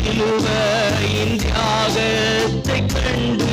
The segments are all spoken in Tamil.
சிலுவையின் தியாகத்தை கண்டு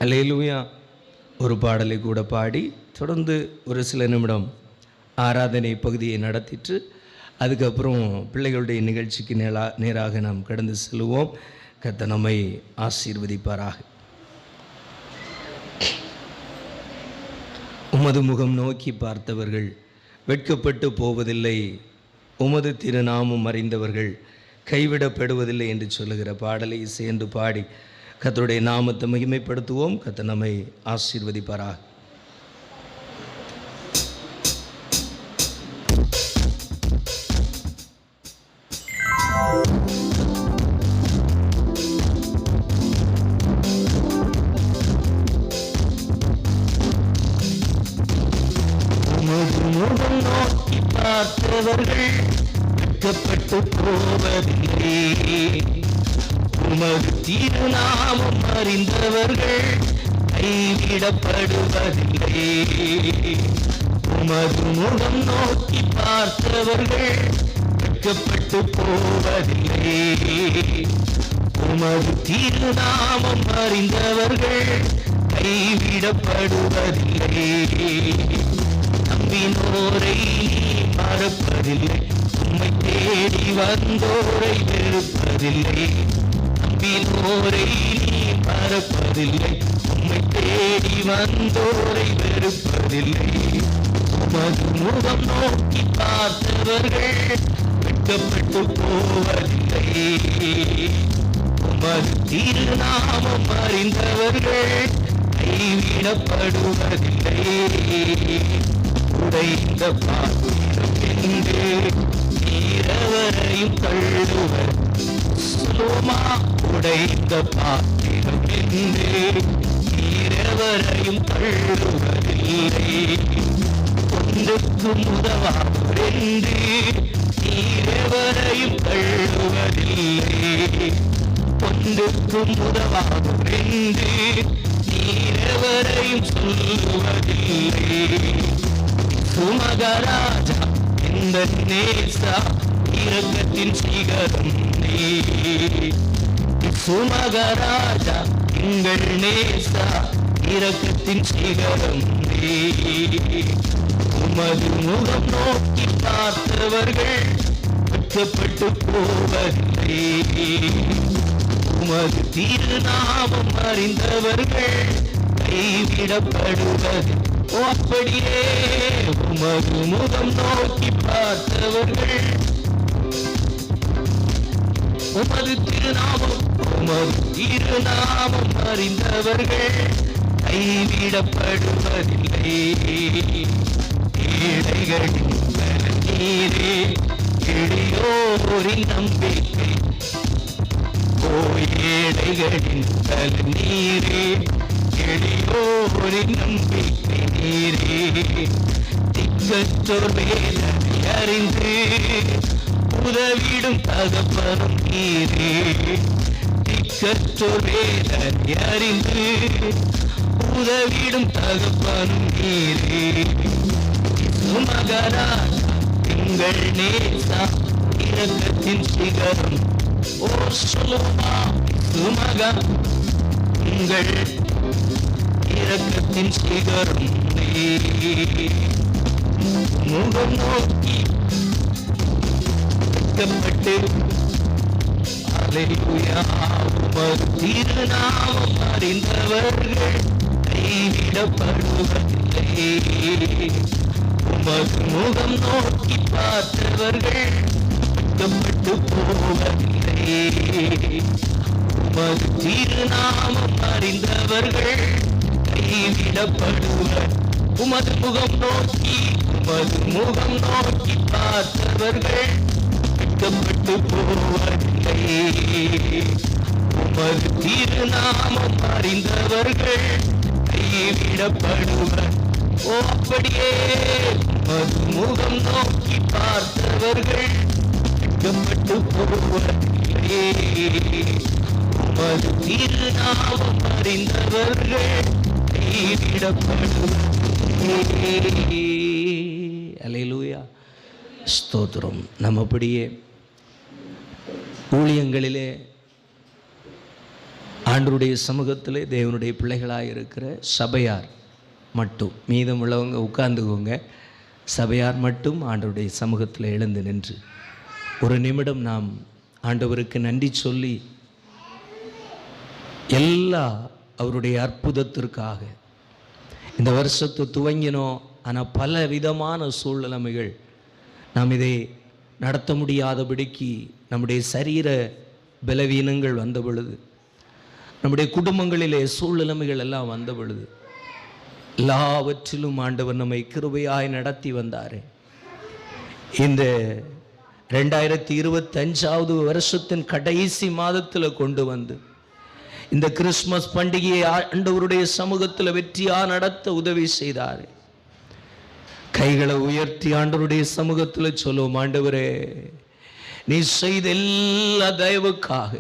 அல்லேலூயா. ஒரு பாடலை கூட பாடி தொடர்ந்து ஒரு சில நிமிடம் ஆராதனை பகுதியை நடத்திட்டு அதுக்கப்புறம் பிள்ளைகளுடைய நிகழ்ச்சிக்கு நேராக நாம் கடந்து செல்வோம். கர்த்தர் நம்மை ஆசீர்வதிப்பாராக. உமது முகம் நோக்கி பார்த்தவர்கள் வெட்கப்பட்டு போவதில்லை, உமது திருநாமம் அறிந்தவர்கள் கைவிடப்படுவதில்லை என்று சொல்லுகிற பாடலை சேர்ந்து பாடி கர்த்தருடைய நாமத்தை மகிமைப்படுத்துவோம். கர்த்தர் நம்மை ஆசீர்வதிப்பாராக. முகம் நோக்கி பார்த்தவர்கள் வெட்கப்பட்டு போவதில்லை, உமது திருநாமம் அறிந்தவர்கள் கைவிடப்படுவதில்லை. உமது முகம் நோக்கி பார்த்தவர்கள் வெட்கப்பட்டு போவதில்லை, உமது திருநாமம் அறிந்தவர்கள் கைவிடப்படுவதில்லை. நம்பினோரை மறப்பதில்லை, உம்மை தேடி வந்தோரை வெறுப்பதில்லை. நம்பினோரை மறப்பதில்லை, உம்மை தேடி வந்தோரை வெறுப்பதில்லை. உமது முகம் நோக்கி பார்த்தவர்கள் வெட்கப்பட்டு போவதில்லை, உமது திருநாமம் அறிந்தவர்கள் கைவிடப்படுவதில்லை. உடைந்த பாத்திரம் என்று நீரவரையும் தள்ளுவர் சொல்லுமா. உடைந்த பாத்திரம் என்று நீரவரையும் தள்ளுவதில்லை. ஒன்றுக்கும் உதவார் என்று நீரவரையும் தள்ளுவதில்லை. ஒன்றுக்கும் உதவார் என்று நீரவரையும் சொல்லுவதில்லை. சுமகராஜா இந்த நேசா இரக்கத்தின் சிகரம் நீ. சுமகராஜா எங்கள் நேசா இரக்கத்தின் சிகரம் நீ. உமது முகம் நோக்கி பார்த்தவர்கள் வெட்கப்பட்டு போவதில்லை, உமது திருநாமம் அறிந்தவர்கள் கைவிடப்படுவது. அப்படியே உமது முகம் நோக்கி பார்த்தவர்கள் உமது திருநாமம் அறிந்தவர்கள் கைவிடப்படுவதில்லை. ஏழைகளின் நீரே எளியோரின் நம்பிக்கை, ஏழைகளின் நீரே எளியோரின் நம்பிக்கை நீரே. திக்கற்றோர் வேதனை அறிந்து உதவிடும் தகப்பனும் நீரே. திக்கற்றோர் வேதனை அறிந்து உதவிடும் தகப்பனும் நீரே. சுமகராஜா எங்கள் நேசா இரக்கத்தின் சிகரம். ஓ சொல்லுமா சுமகா உங்கள் இரக்கத்தின் சிகரம் நீ. முகம் நோக்கி வெட்கப்பட்டு அல்லேலூயா. உமது திருநாமம் அறிந்தவர்கள் கைவிடப்படுவதில்லை, உமது முகம் நோக்கி பார்த்தவர்கள் வெட்கப்பட்டு போவதில்லை. உமது திருநாமம் அறிந்தவர்கள் கைவிடப்படுவர். உமது முகம் நோக்கி பார்த்தவர்கள் வெட்கப்பட்டு போவதில்லை, உமது திருநாமம் அறிந்தவர்கள் கைவிடப்படுவர். ஓ அப்படியே உமது முகம் நோக்கி பார்த்தவர்கள் வெட்கப்பட்டு போவதில்லை, உமது திருநாமம் அறிந்தவர்கள் கைவிடப்படுவர். அல்லேலூயா. ஸ்தோத்திரம். நம்ம அப்படியே ஊழியங்களிலே ஆண்டவருடைய சமூகத்தில் தேவனுடைய பிள்ளைகளாக இருக்கிற சபையார் மட்டும், மீதம் உள்ளவங்க உட்கார்ந்துக்கோங்க, சபையார் மட்டும் ஆண்டவருடைய சமூகத்தில் எழுந்து நின்று ஒரு நிமிடம் நாம் ஆண்டவருக்கு நன்றி சொல்லி எல்லா அவருடைய அற்புதத்திற்காக இந்த வருஷத்தை துவங்கினோம். ஆனால் பல விதமான சூழ்நிலைமைகள் நாம் இதை நடத்த முடியாதபடிக்கு நம்முடைய சரீர பலவீனங்கள் வந்த பொழுது, நம்முடைய குடும்பங்களிலே சூழ்நிலைமைகள் எல்லாம் வந்த பொழுது, எல்லாவற்றிலும் ஆண்டவர் நம்மை கிருபையாய் நடத்தி வந்தாரே. இந்த 2025 வருஷத்தின் கடைசி மாதத்தில் கொண்டு வந்து இந்த கிறிஸ்மஸ் பண்டிகையை ஆண்டவருடைய சமூகத்தில் வெற்றியா நடத்த உதவி செய்தாரே. கைகளை உயர்த்தி ஆண்டவருடைய சமூகத்தில் சொல்லுவோம், ஆண்டவரே நீ செய்த எல்லா தயவுக்காக,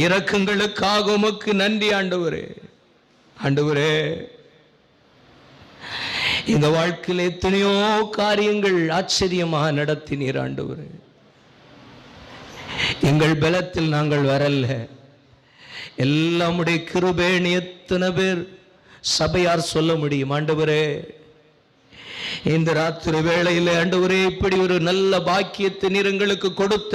இரக்கங்களுக்காக உமக்கு நன்றி ஆண்டவரே. ஆண்டவரே, இந்த வாழ்க்கையில் எத்தனையோ காரியங்கள் ஆச்சரியமாக நடத்தினீர் ஆண்டவரே. எங்கள் பலத்தில் நாங்கள் வரல, எல்லாமுடைய கிருபைன்னு எத்தனை பேர் சபையார் சொல்ல முடியும். ஆண்டவரே, இந்த ராத்திரி வேளையில் ஆண்டவரே இப்படி ஒரு நல்ல பாக்கியத்தை நீர் எங்களுக்கு கொடுத்த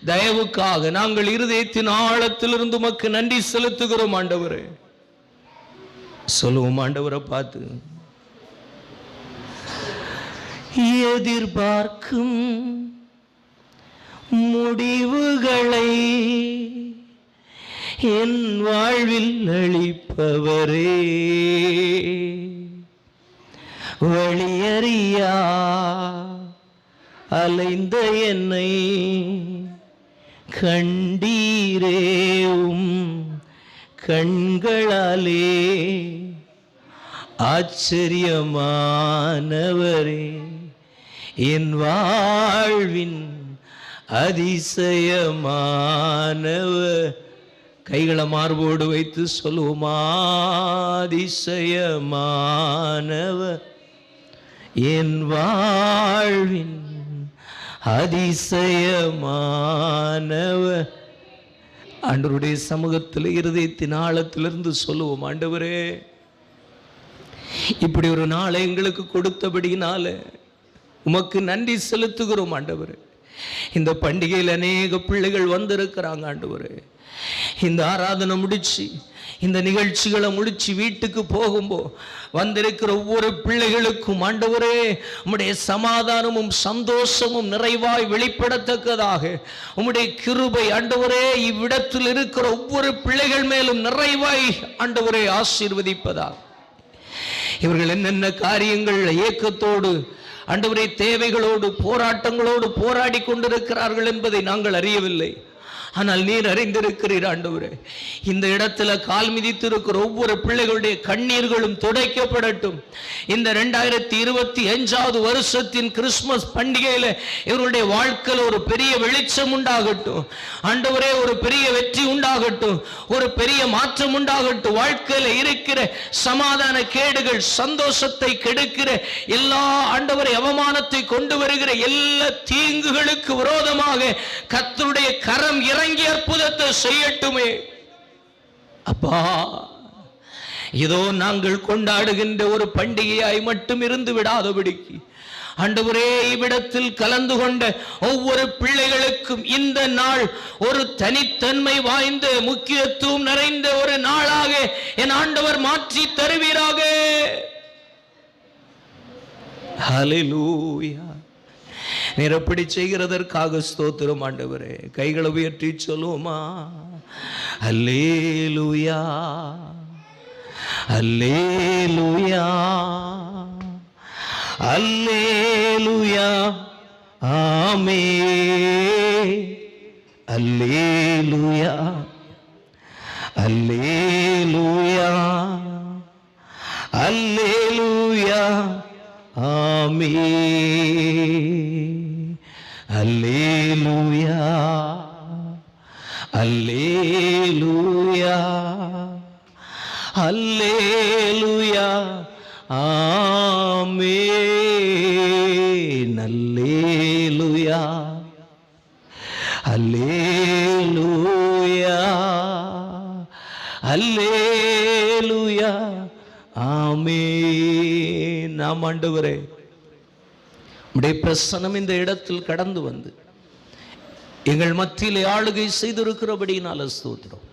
தயவுக்காக நாங்கள் இருதயத்தின் ஆழத்திலிருந்து உமக்கு நன்றி செலுத்துகிறோம் ஆண்டவரே. சொல்லுவோம் ஆண்டவரை பார்த்து, எதிர்பார்க்கும் முடிவுகளை என் வாழ்வில் அளிப்பவரே, வழியறியா அலைந்த என்னை கண்டீரேவும் கண்களாலே, ஆச்சரியமானவரே என் வாழ்வின் அதிசயமானவர். கைகளை மார்போடு வைத்து சொல்லுவோமா, அதிசயமானவர் என் வாழ்வின் அதிசயமானவர். ஆண்டவருடைய சமூகத்தில் இருதயத்தின் ஆழத்திலிருந்து சொல்லுவோம், ஆண்டவரே இப்படி ஒரு நாளை எங்களுக்கு கொடுத்தபடினால உமக்கு நன்றி செலுத்துகிறோம் ஆண்டவரே. இந்த பண்டிகையில் அநேக பிள்ளைகள் வந்திருக்கிறாங்க ஆண்டவரே. இந்த ஆராதனை முடிச்சு, இந்த நிகழ்ச்சிகளை முடிச்சு வீட்டுக்கு போகும்போது வந்திருக்கிற ஒவ்வொரு பிள்ளைகளுக்கும் ஆண்டவரே உம்முடைய சமாதானமும் சந்தோஷமும் நிறைவாய் வெளிப்படத்தக்கதாக உம்முடைய கிருபை ஆண்டவரே இவ்விடத்தில் இருக்கிற ஒவ்வொரு பிள்ளைகள் மேலும் நிறைவாய் ஆண்டவரே ஆசீர்வதிப்பதாக. இவர்கள் என்னென்ன காரியங்கள் ஏக்கத்தோடு ஆண்டவரே தேவைகளோடு போராட்டங்களோடு போராடி கொண்டிருக்கிறார்கள் என்பதை நாங்கள் அறியவில்லை. ஆனால் நீர் அறிந்திருக்கிறீர் ஆண்டவரே. இந்த இடத்துல கால் மிதித்திருக்கிற ஒவ்வொரு பிள்ளைகளுடைய கண்ணீர்களும் துடைக்கப்படட்டும். இந்த 2025 வருஷத்தின் கிறிஸ்துமஸ் பண்டிகையில இவருடைய வாழ்க்கையில் ஒரு பெரிய வெளிச்சம் உண்டாகட்டும் ஆண்டவரே, ஒரு பெரிய வெற்றி உண்டாகட்டும், ஒரு பெரிய மாற்றம் உண்டாகட்டும். வாழ்க்கையில் இருக்கிற சமாதான கேடுகள், சந்தோஷத்தை கெடுக்கிற எல்லா ஆண்டவரை அவமானத்தை கொண்டு வருகிற எல்லா தீங்குகளுக்கு விரோதமாக கர்த்தருடைய கரம் இறங்கி அற்புதத்தை செய்யட்டுமே அப்பா. இதோ நாங்கள் கொண்டாடுகின்ற ஒரு பண்டிகையாய் மட்டும் இருந்து விடாதபடிக்கு ஆண்டவரே இவ்விடத்தில் கலந்து கொண்ட ஒவ்வொரு பிள்ளைகளுக்கும் இந்த நாள் ஒரு தனித்தன்மை வாய்ந்த முக்கியத்துவம் நிறைந்த ஒரு நாளாக என் ஆண்டவர் மாற்றி தருவீராக. ஹல்லேலூயா. நீர் அப்படி செய்கிறதற்காக ஸ்தோத்திரம் ஆண்டவரே. கைகளை உயர்த்தி சொல்லுவோமா, அல்லேலூயா அல்லேலூயா அல்லேலூயா ஆமென். அல்லேலூயா அல்லேலூயா அல்லேலூயா ஆமென். அல்லேலூயா அல்லேலூயா அல்லேலூயா ஆமென். அல்லேலூயா அல்லேலூயா அல்லேலூயா ஆமென். நாம் ஆண்டவரே உம்முடைய பிரசன்னம் இந்த இடத்தில் கடந்து வந்து எங்கள் மத்தியிலே ஆளுகை செய்திருக்கிறபடியினால ஸ்தோத்திரம்.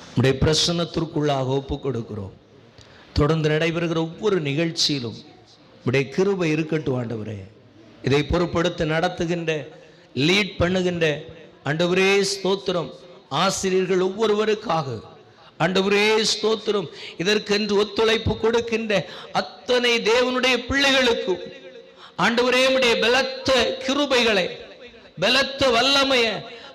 உம்முடைய பிரசன்னத்திற்குள்ளாக ஒப்பு கொடுக்கிறோம். தொடர்ந்து நடைபெறுகிற ஒவ்வொரு நிகழ்ச்சியிலும் உம்முடைய கிருபை இருக்கட்டும் ஆண்டவரே. இதை பொறுப்படுத்த நடத்துகின்ற லீட் பண்ணுகின்ற ஆண்டவரே ஸ்தோத்திரம். ஆசிரியர்கள் ஒவ்வொருவருக்காக ஆண்டவரே ஸ்தோத்திரம். இதற்கென்று ஒத்துழைப்பு கொடுக்கின்ற அத்தனை தேவனுடைய பிள்ளைகளுக்கும் ஆண்டவரே உம்முடைய பலத்த கிருபைகளை, பலத்த வல்லமைய,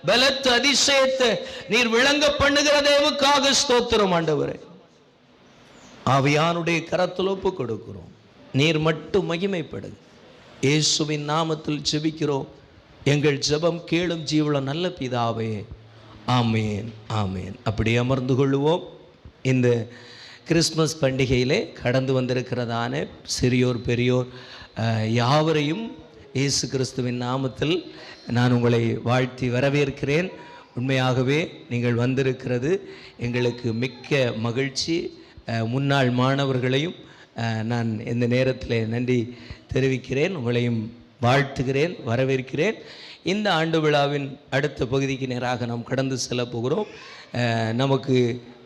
பலத்த அதிசயத்தை நீர் விளங்க பண்ணுகிற தேவுக்காக ஸ்தோத்திரம் ஆண்டவரே. ஆவியானுடைய கரத்தில் ஒப்பு கொடுக்கிறோம். நீர் மட்டும் மகிமைப்படுங்க. இயேசுவின் நாமத்தில் ஜெபிக்கிறோம். எங்கள் ஜெபம் கேளும் ஜீவுள்ள நல்ல பிதாவே, ஆமேன் ஆமேன். அப்படி அமர்ந்து கொள்வோம். இந்த கிறிஸ்மஸ் பண்டிகையிலே கடந்து வந்திருக்கிறதான சிறியோர் பெரியோர் யாவரையும் இயேசு கிறிஸ்துவின் நாமத்தில் நான் உங்களை வாழ்த்தி வரவேற்கிறேன். உண்மையாகவே நீங்கள் வந்திருக்கிறது எங்களுக்கு மிக்க மகிழ்ச்சி. முன்னாள் மாணவர்களையும் நான் இந்த நேரத்தில் நன்றி தெரிவிக்கிறேன். உங்களையும் வாழ்த்துகிறேன், வரவேற்கிறேன். இந்த ஆண்டு விழாவின் அடுத்த பகுதிக்கு நேராக நாம் கடந்து செல்ல போகிறோம். நமக்கு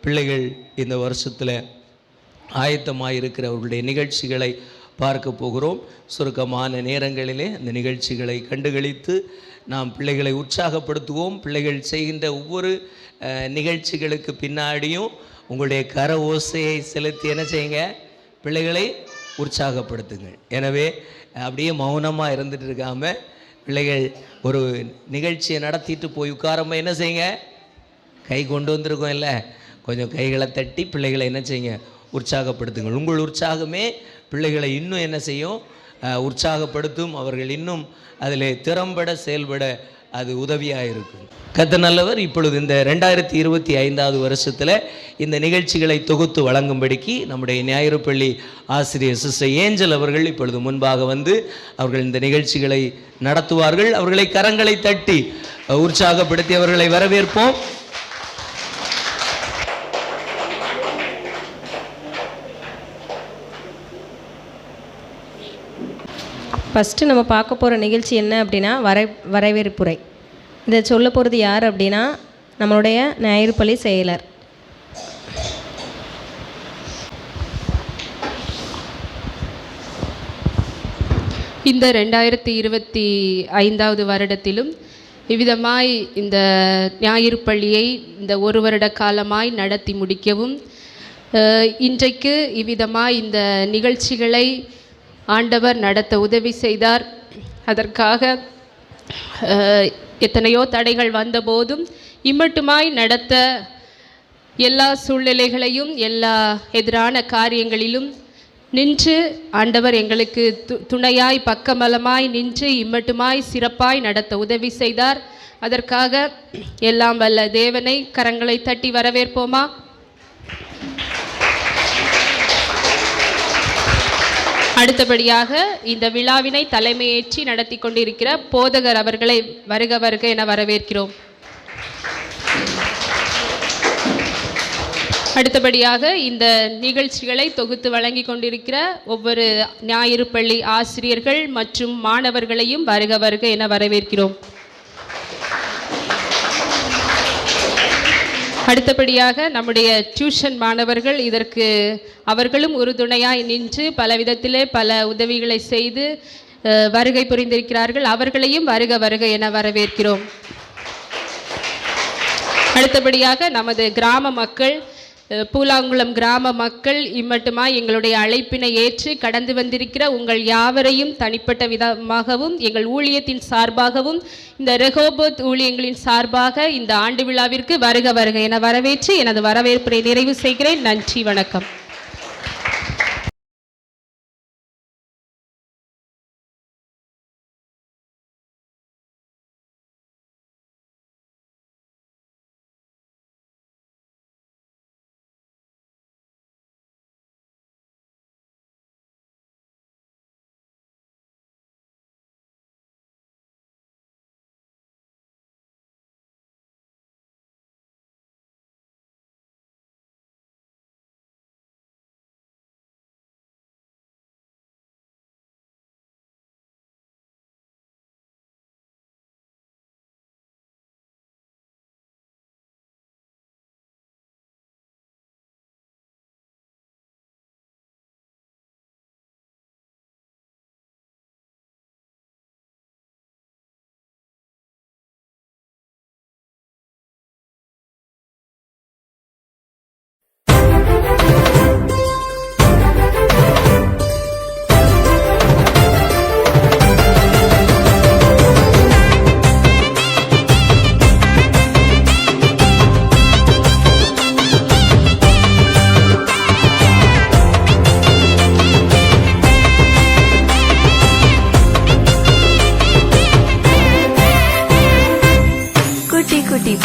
பிள்ளைகள் இந்த வருஷத்தில் ஆயத்தமாக அவர்களுடைய நிகழ்ச்சிகளை பார்க்க போகிறோம். சுருக்கமான நேரங்களிலே அந்த நிகழ்ச்சிகளை கண்டுகளித்து நாம் பிள்ளைகளை உற்சாகப்படுத்துவோம். பிள்ளைகள் செய்கின்ற ஒவ்வொரு நிகழ்ச்சிகளுக்கு பின்னாடியும் உங்களுடைய கர ஓசையை செலுத்தி என்ன செய்யுங்க, பிள்ளைகளை உற்சாகப்படுத்துங்கள். எனவே அப்படியே மௌனமாக இருந்துட்டு இருக்காம பிள்ளைகள் ஒரு நிகழ்ச்சியை நடத்திட்டு போய் உட்காரம்ப என்ன செய்யுங்க, கை கொண்டு வந்திருக்கோம் இல்லை, கொஞ்சம் கைகளை தட்டி பிள்ளைகளை என்ன செய்யுங்க, உற்சாகப்படுத்துங்கள். உங்கள் உற்சாகமே பிள்ளைகளை இன்னும் என்ன செய்யும், உற்சாகப்படுத்தும். அவர்கள் இன்னும் அதில் திறம்பட செயல்பட அது உதவியாக இருக்கும். கர்த்தர் நல்லவர். இப்பொழுது இந்த 2025 வருஷத்தில் இந்த நிகழ்ச்சிகளை தொகுத்து வழங்கும்படிக்கு நம்முடைய ஞாயிறு பள்ளி ஆசிரியர் சிஸ்டர் ஏஞ்சல் அவர்கள் இப்பொழுது முன்பாக வந்து அவர்கள் இந்த நிகழ்ச்சிகளை நடத்துவார்கள். அவர்களை கரங்களை தட்டி உற்சாகப்படுத்தி அவர்களை வரவேற்போம். ஃபஸ்ட்டு நம்ம பார்க்க போகிற நிகழ்ச்சி என்ன அப்படின்னா வரவேற்புரை. இதை சொல்ல போகிறது யார் அப்படின்னா நம்மளுடைய ஞாயிறு பள்ளி செயலர். இந்த 2025 வருடத்திலும் இவ்விதமாய் இந்த ஞாயிறு பள்ளியை இந்த ஒரு வருட காலமாய் நடத்தி முடிக்கவும், இன்றைக்கு இவ்விதமாய் இந்த நிகழ்ச்சிகளை ஆண்டவர் நடத்த உதவி செய்தார். அதற்காக எத்தனையோ தடைகள் வந்தபோதும் இம்மட்டுமாய் நடத்த எல்லா சூழ்நிலைகளையும் எல்லா எதிரான காரியங்களிலும் நின்று ஆண்டவர் எங்களுக்கு துணையாய் பக்கபலமாய் நின்று இம்மட்டுமாய் சிறப்பாய் நடத்த உதவி செய்தார். அதற்காக எல்லாம் வல்ல தேவனை கரங்களை தட்டி வரவேற்போமா? அடுத்தபடியாக இந்த விழாவினை தலைமையேற்றி நடத்தி கொண்டிருக்கிற போதகர் அவர்களை வருக வருக என வரவேற்கிறோம். அடுத்தபடியாக இந்த நிகழ்ச்சிகளை தொகுத்து வழங்கி கொண்டிருக்கிற ஒவ்வொரு ஞாயிறு பள்ளி ஆசிரியர்கள் மற்றும் மாணவர்களையும் வருக வருக என வரவேற்கிறோம். அடுத்தபடியாக நம்முடைய டியூஷன் மாணவர்கள் இதற்கு அவர்களும் உறுதுணையாய் நின்று பல விதத்திலே பல உதவிகளை செய்து வருகை புரிந்திருக்கிறார்கள். அவர்களையும் வருக வருக என வரவேற்கிறோம். அடுத்தபடியாக நமது கிராம மக்கள், பூலாங்குளம் கிராம மக்கள் இம்மட்டுமாய் எங்களுடைய அழைப்பினை ஏற்று கடந்து வந்திருக்கிற உங்கள் யாவரையும் தனிப்பட்ட விதமாகவும் எங்கள் ஊழியத்தின் சார்பாகவும் இந்த ரெகோபோத் ஊழியங்களின் சார்பாக இந்த ஆண்டு விழாவிற்கு வருக வருக என வரவேற்று எனது வரவேற்பை நிறைவு செய்கிறேன். நன்றி, வணக்கம்.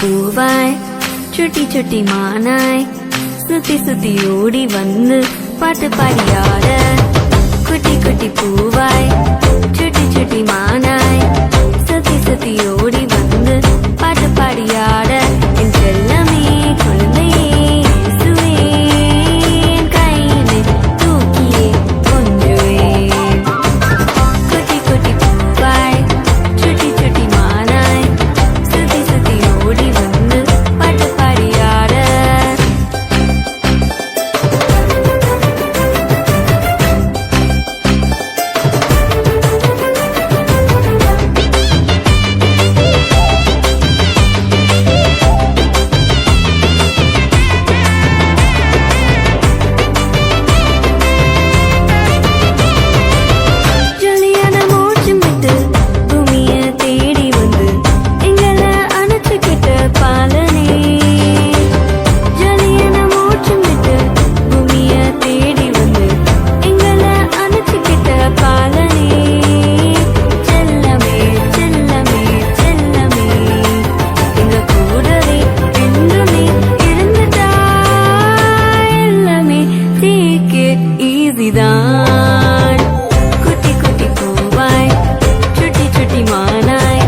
பூவாய் சுட்டி சுட்டி மானாய் சுத்தி சுத்தி ஓடி வந்து பாட்டு பாடியாட குட்டி குட்டி பூவாய் சுட்டி சுட்டி மானாய் சுத்தி சுத்தி ஓடி வந்து பாட்டு பாடியாட என் செல்லமே குழந்தையே இயேசுவே என் கையிலே தூக்கியே கொஞ்சுவேன் குட்டி குட்டி பூவாய் சுட்டி சுட்டி மானாய் சுத்தி சுத்தி ஓடி வந்து பாட்டு பாடியாட ஜொலியான மூச்சு விட்டு பூமிய தேடி வந்து எங்களை அணைச்சுக்கிட்ட பாலனே ஜொலியான மூச்சு விட்டு பூமிய தேடி வந்து எங்களை அணைச்சுக்கிட்ட பாலனே செல்லமே செல்லமே செல்லமே எங்க கூடவே என்றுமே இருந்துட்டா எல்லாமே தீக்கு ஈஸிதான் குட்டி குட்டி பூவாய் சுட்டி சுட்டி மானாய்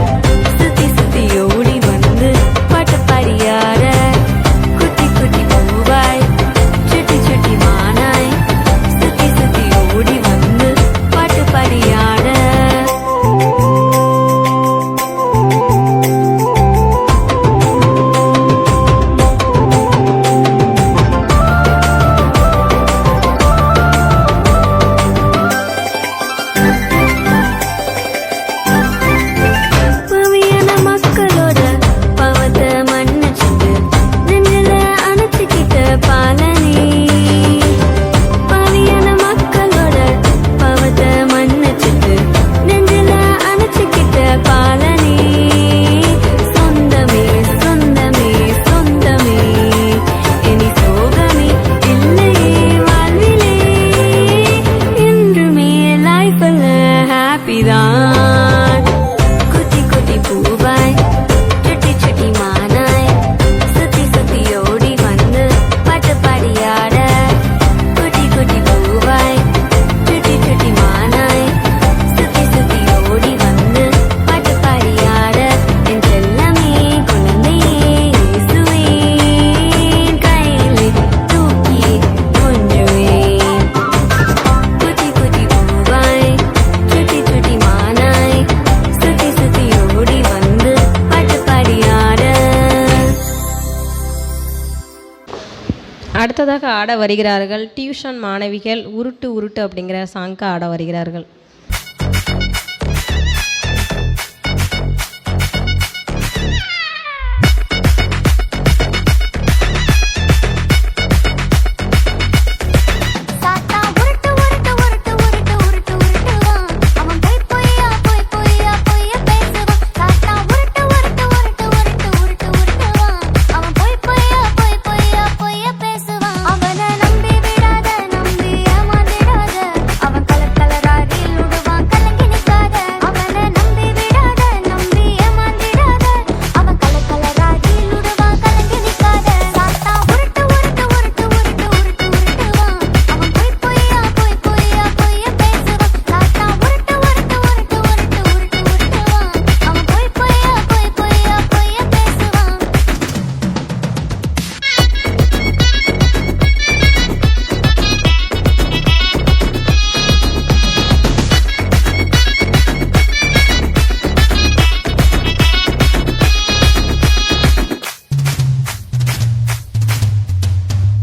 சுத்தி சுத்தி ஓடி வந்து பாட்டு பாடியாட குட்டி குட்டி பூவாய் சுட்டி சுட்டி மானாய் சுத்தி சுத்தி ஓடி வந்து பாட்டு பாடியாட பவியான மக்களோட பவத்தை மன்னிச்சுட்டு நெஞ்சில அணைச்சுக்கிட்ட பாலனே பவியான மக்களோட பவத்தை மன்னிச்சுட்டு நெஞ்சில அணைச்சுக்கிட்ட பாலனே சொந்தமே சொந்தமே சொந்தமே இனி சோகமே இல்லையே வாழ்விலே என்றுமே லைஃப்ல ஹாப்பி தான் குட்டி குட்டி பூவாய் சுட்டி சுட்டி மானாய் சுத்தி சுத்தி ஓடி வந்து பாட்டு பாடியாட குட்டி குட்டி பூவாய் சுட்டி சுட்டி மானாய் சுத்தி சுத்தி ஓடி வந்து பாட்டு பாடியாட என் செல்லமே குழந்தையே இயேசுவே என் கையிலே தூக்கியே கொஞ்சுவேன் குட்டி குட்டி பூவாய் சுட்டி சுட்டி மானாய் சுத்தி சுத்தி ஓடி வந்து பாட்டு பாடியாட அடுத்ததாக ஆட வருகிறார்கள் டியூஷன் மாணவிகள் உருட்டு உருட்டு அப்படிங்கிற சாங்க்கு ஆட வருகிறார்கள். சாத்தா உருட்டு உருட்டு உருட்டு உருட்டு உருட்டு உருட்டுவான் அவன் போய் பொய்யா போய் பொய்யா பொய்யா பேசுவான் சாத்தா உருட்டு உருட்டு உருட்டு உருட்டு உருட்டு உருட்டுவான் அவன் போய் பொய்யா போய் பொய்யா பொய்யா பேசுவான் அவனை நம்பி விடாத நம்பி ஏமாந்திடாத அவன் கலர் கலரா ரீல் விடுவான் கலங்கி நிக்காத அவனை நம்பி விடாத நம்பி ஏமாந்திடாத அவன் கலர் கலரா ரீல் விடுவான் கலங்கி நிக்காத சாத்தா உருட்டு உருட்டு உருட்டு உருட்டு உருட்டு உருட்டுவான் அவன் போய் பொய்யா போய் பொய்யா பொய்யா பேசுவான் சாத்தா உருட்டு உருட்டு உருட்டு உருட்டு உருட்டு உருட்டுவான் அவன் போய் பொய்யா போய் பொய்யா பொய்யா பேசுவான்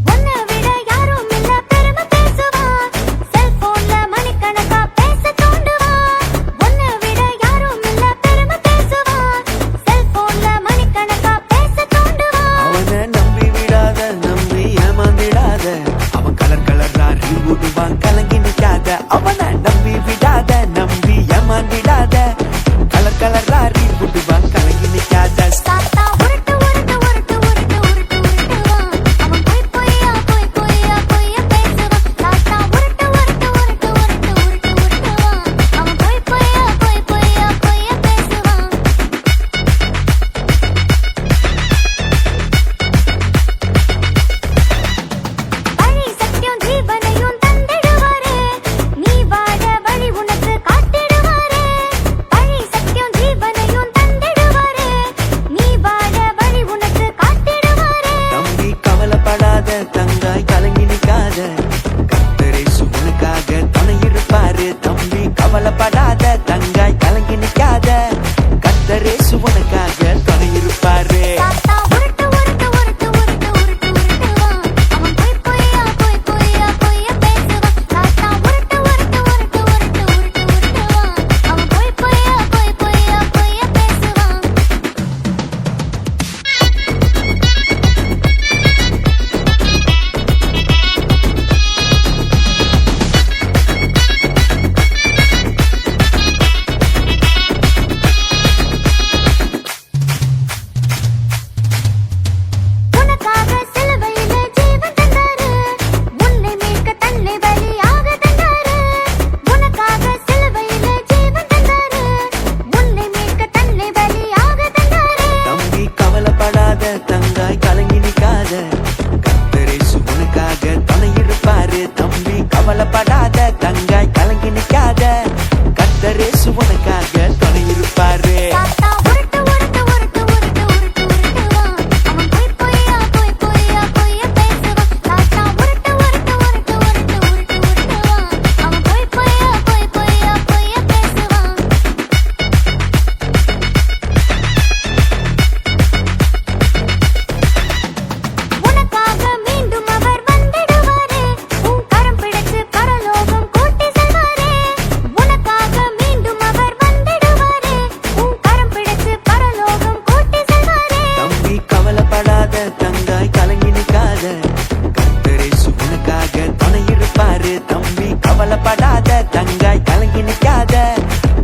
உன்னை விட யாரும் இல்ல பெருமை பேசுவான் செல்போன்ல மணிக்கணக்கா பேச தூண்டுவான் உன்னை விட யாரும் இல்ல பெருமை பேசுவான் செல்போன்ல மணிக்கணக்கா பேச தூண்டுவான் அவனை நம்பி விடாத நம்பி ஏமாந்திடாத அவன் கலர் கலரா ரீல் விடுவான் கலங்கி நிக்காத அவனை நம்பி விடாத நம்பி ஏமாந்திடாத கலர் கலரா ரீல் விடுவான் கலங்கி நிக்காத சாத்தா உருட்டு உருட்டு உருட்டு உருட்டு உருட்டு உருட்டுவான் அவன் போய் பொய்யா போய் பொய்யா பொய்யா பேசுவான் சாத்தா உருட்டு உருட்டு உருட்டு உருட்டு உருட்டு உருட்டுவான் அவன் போய் பொய்யா போய் பொய்யா பொய்யா பேசுவான் கவலைப்படாத தங்காய் கலங்கி நிக்காத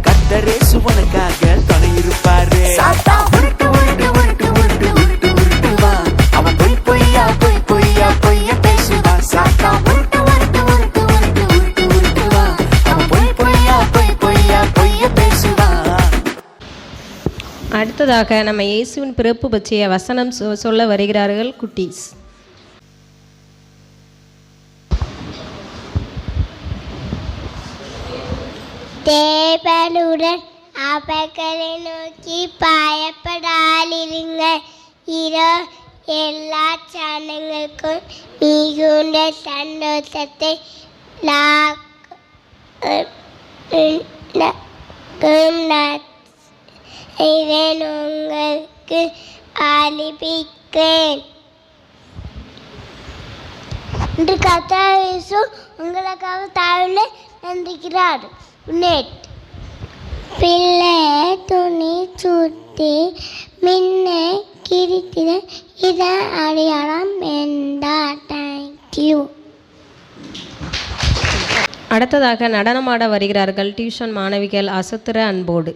கத்தரேசு உனக்காக துணை இருப்பாரு சாத்தா உருட்டு உருட்டு உருட்டு உருட்டு உருட்டு உருட்டுவா அவன் பொய் பொய்யா பொய் பொய்யா பொய்ய பேசுவா சாத்தா உருட்டு உருட்டு உருட்டு உருட்டு உருட்டு உருட்டுவா அவன் பொய் பொய்யா பொய் பொய்யா பொய்ய பேசுவா. அடுத்ததாக நம்ம இயேசுவின் பிறப்பு பற்றிய வசனம் சொல்ல வருகிறார்கள் குட்டீஸ். தேவனுடன் அவர்களை நோக்கி பயப்படாதிருங்க. இதோ எல்லா ஜனங்களுக்கும் மிகுந்த சந்தோஷத்தை இதன் உங்களுக்கு அளிப்பேன். இன்று கர்த்தர் இயேசு உங்களுக்காக தாழ்ந்து நன்றிக்கிறார். பிள்ளை துணி சுற்றி மின்ன கிரித்திட இதன் அடையாளம் என்றார். தேங்க்யூ. அடுத்ததாக நடனமாட வருகிறார்கள் டியூஷன் மாணவிகள் அசத்துற அன்போடு.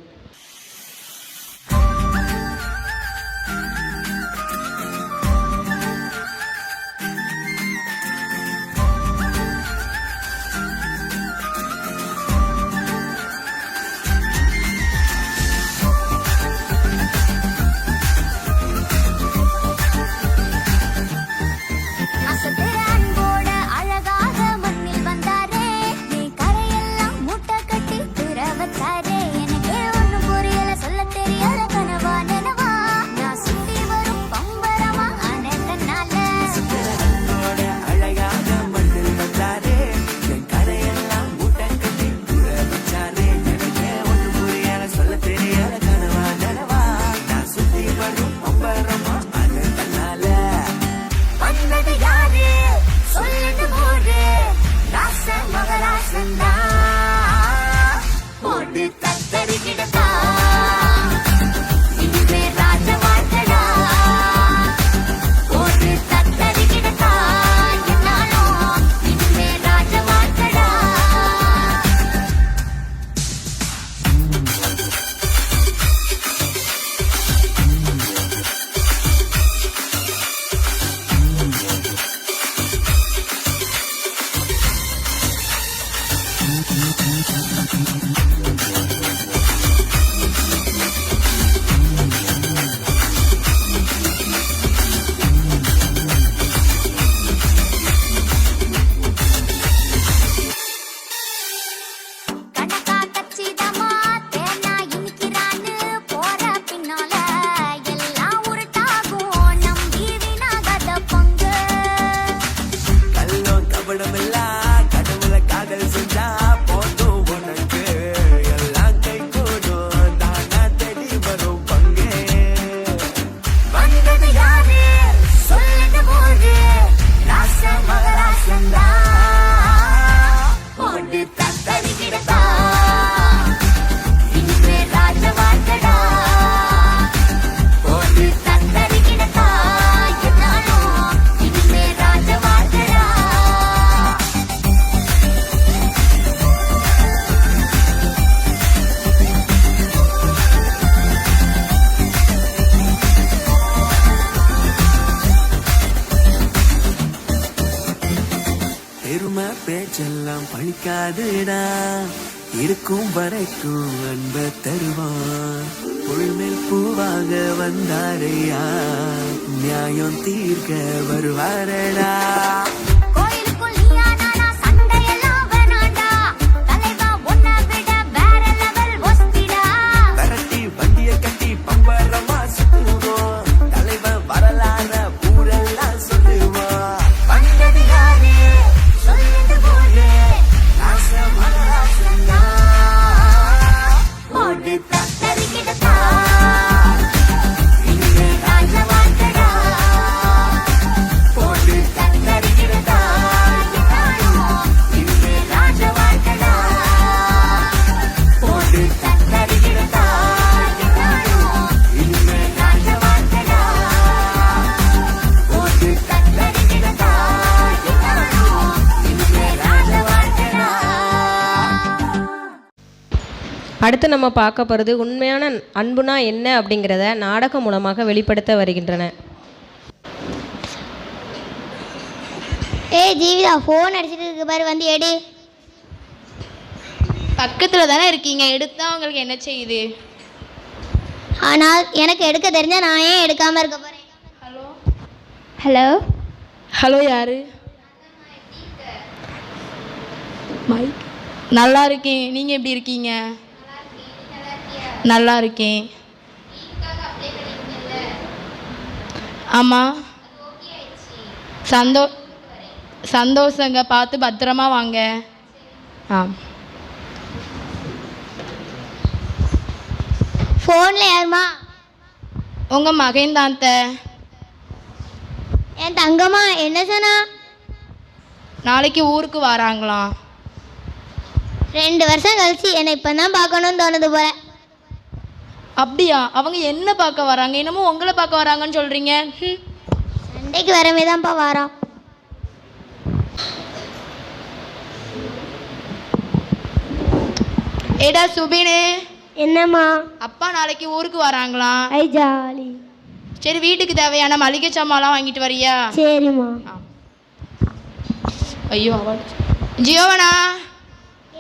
பேச்செல்லாம் பழிக்காதுடா இருக்கும் வரைக்கும் அன்ப தருவான் புல்மேல் பூவாக வந்தாரையா நியாயம் தீர்க்க வருவாரடா போட்டு அடுத்து நம்ம பார்க்க போகிறது உண்மையான அன்புனா என்ன அப்படிங்கிறத நாடகம் மூலமாக வெளிப்படுத்த வருகின்றன. ஏய் ஜீவிதா, ஃபோன் அடிச்சிட்டு இருக்கு பாரு, வந்து எடு. பக்கத்தில் தானே இருக்கீங்க, எடுத்தா உங்களுக்கு என்ன செய்யுது? ஆனால் எனக்கு எடுக்க தெரிஞ்சா நான் ஏன் எடுக்காமல் இருக்க போகிறேன். ஹலோ ஹலோ ஹலோ, யாரு? மைக். நல்லா இருக்கேன், நீங்கள் எப்படி இருக்கீங்க? நல்லா இருக்கேன். ஆமாம், சந்தோஷங்க, பார்த்து பத்திரமா வாங்க. ஆ, ஃபோனில் யாருமா? உங்கள் மகன் தான் அத்தை. என் தங்கம்மா என்ன சொன்னா? நாளைக்கு ஊருக்கு வராங்களாம். 2 வருஷம் கழிச்சு என்னை இப்போ தான் பார்க்கணும்னு தோணுது போல. அப்படியா? அவங்க என்ன பார்க்க வராங்க? என்னமோ உங்களை பார்க்க வராங்கன்னு சொல்கிறீங்க. சண்டைக்கு வரமே தான்ப்பா வரோம். ஏடா சுபினு, என்னம்மா? அப்பா நாளைக்கு ஊருக்கு வராங்களாம். ஐ ஜாலி. சரி, வீட்டுக்கு தேவையான மளிகை சாமான்லாம் வாங்கிட்டு வரியா? சரிம்மா. ஐயோ, அவள் ஜியோவனா,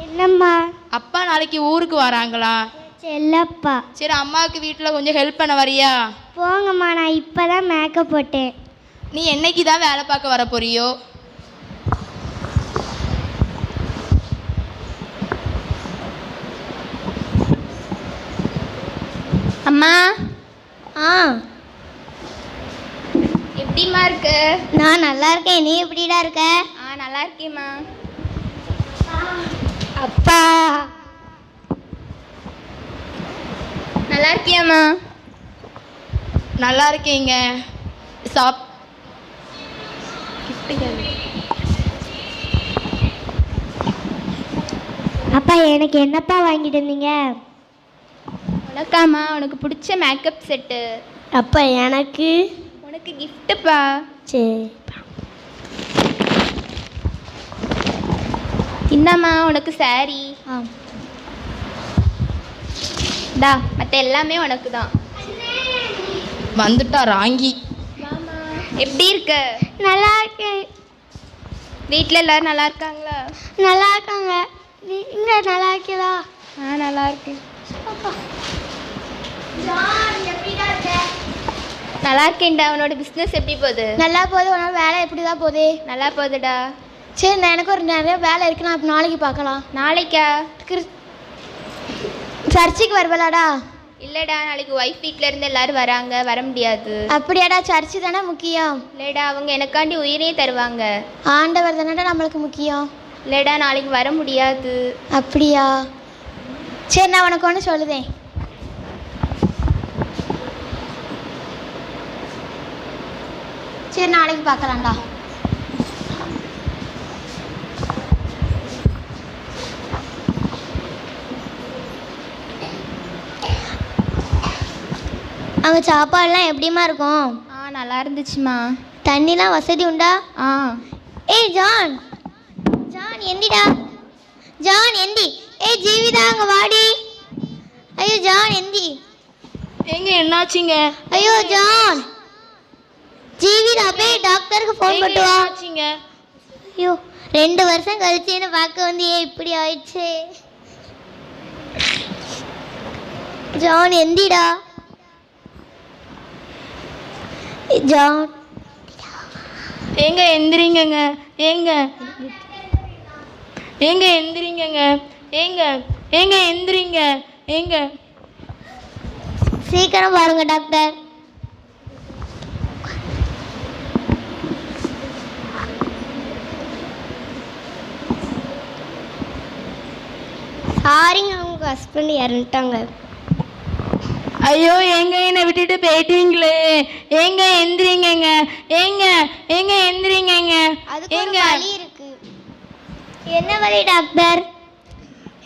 என்னம்மா? அப்பா நாளைக்கு ஊருக்கு வராங்களா? செல்லப்பா. சரி, அம்மாவுக்கு வீட்டில் கொஞ்சம் ஹெல்ப் பண்ண வரியா? போங்கம்மா, நான் இப்போ தான் மேக்கப் போட்டேன். நீ என்னைக்கு தான் வேலை பார்க்க வர போறியோ? அம்மா. ஆ, எப்படிம்மா இருக்கு? நான் நல்லா இருக்கேன். நீ எப்படிடா இருக்க? நல்லா இருக்கேம்மா. அப்பா. நல்லா இருக்கியாம்மா? நல்லா இருக்கீங்க. அப்பா, எனக்கு என்னப்பா வாங்கிட்டு வந்தீங்க? உனக்காம்மா, உனக்கு பிடிச்ச மேக்கப் செட்டு. அப்பா எனக்கு? உனக்கு கிஃப்ட்டுப்பா. சரி. இந்தாம்மா உனக்கு saree. ஆ. டா, மற்ற எல்லாமே உனக்கு தான். வந்துட்டா ராங்கி. எப்படி இருக்க? நல்லா இருக்கேன். வீட்டில் எல்லாரும் நல்லா இருக்காங்களா? நல்லா இருக்காங்க. நீங்க நல்லா இருக்கீங்களா? நல்லா இருக்கேன். நல்லா இருக்கேன்டா. உன்னோட பிஸ்னஸ் எப்படி போகுது? நல்லா போகுது. உன்னோட வேலை எப்படி தான் போகுது? நல்லா போகுதுடா. சரி, நான் எனக்கு ஒரு நிறைய வேலை இருக்கு. நான் இப்போ நாளைக்கு பார்க்கலாம். நாளைக்கா? சர்ச்சுக்கு வருவலாடா? இல்லைடா, நாளைக்கு ஒய்ஃப் வீட்டில் இருந்து எல்லாரும் வராங்க, வர முடியாது. அப்படியாடா? சர்ச்சு தானே முக்கியம். இல்லைடா, அவங்க எனக்காண்டி உயிரையே தருவாங்க. ஆண்டவர் தானடா நம்மளுக்கு முக்கியம். இல்லைடா, நாளைக்கு வர முடியாது. அப்படியா? சரி, நான் உனக்கு ஒன்று சொல்லுதேன். சரி, நாளைக்கு பார்க்கலாம்டா. அங்கே சாப்பாடுலாம் எப்படிமா இருக்கும்? நல்லா இருந்துச்சுமா. தண்ணிலாம் வசதி உண்டா? ஏய் ஜான், ஜான் எந்திடா. ஜான் எந்தி. ஏய் ஜீவிதா, அங்கே வாடி. ஐயோ ஜான் எந்தி. எங்க என்னாச்சுங்க? ஐயோ ஜான், ஜீவிதா போய் டாக்டருக்கு ஃபோன் பண்ணிட்டு வா. என்னாச்சுங்க? ஐயோ, 2 வருஷம் கழிச்சு என்ன பார்க்க வந்து இப்படி ஆயிடுச்சு. ஜான் எந்திடா. ஜான் ஏங்க எந்திரிங்கங்க. ஏங்க ஏங்க எந்திரிங்கங்க. ஏங்க ஏங்க எந்திரிங்க. ஏங்க சீக்கிரம் பாருங்க டாக்டர். சாரிங்க, அவங்க ஹஸ்பண்ட் இறந்துட்டாங்க. ஐயோ, ஏங்க என்னை விட்டுட்டு போயிட்டீங்களே. ஏங்க எந்திரிங்கங்க. ஏங்க ஏங்க எந்திரிங்கங்க. அதுக்கு ஒரு வலி இருக்கு. என்ன வலி டாக்டர்?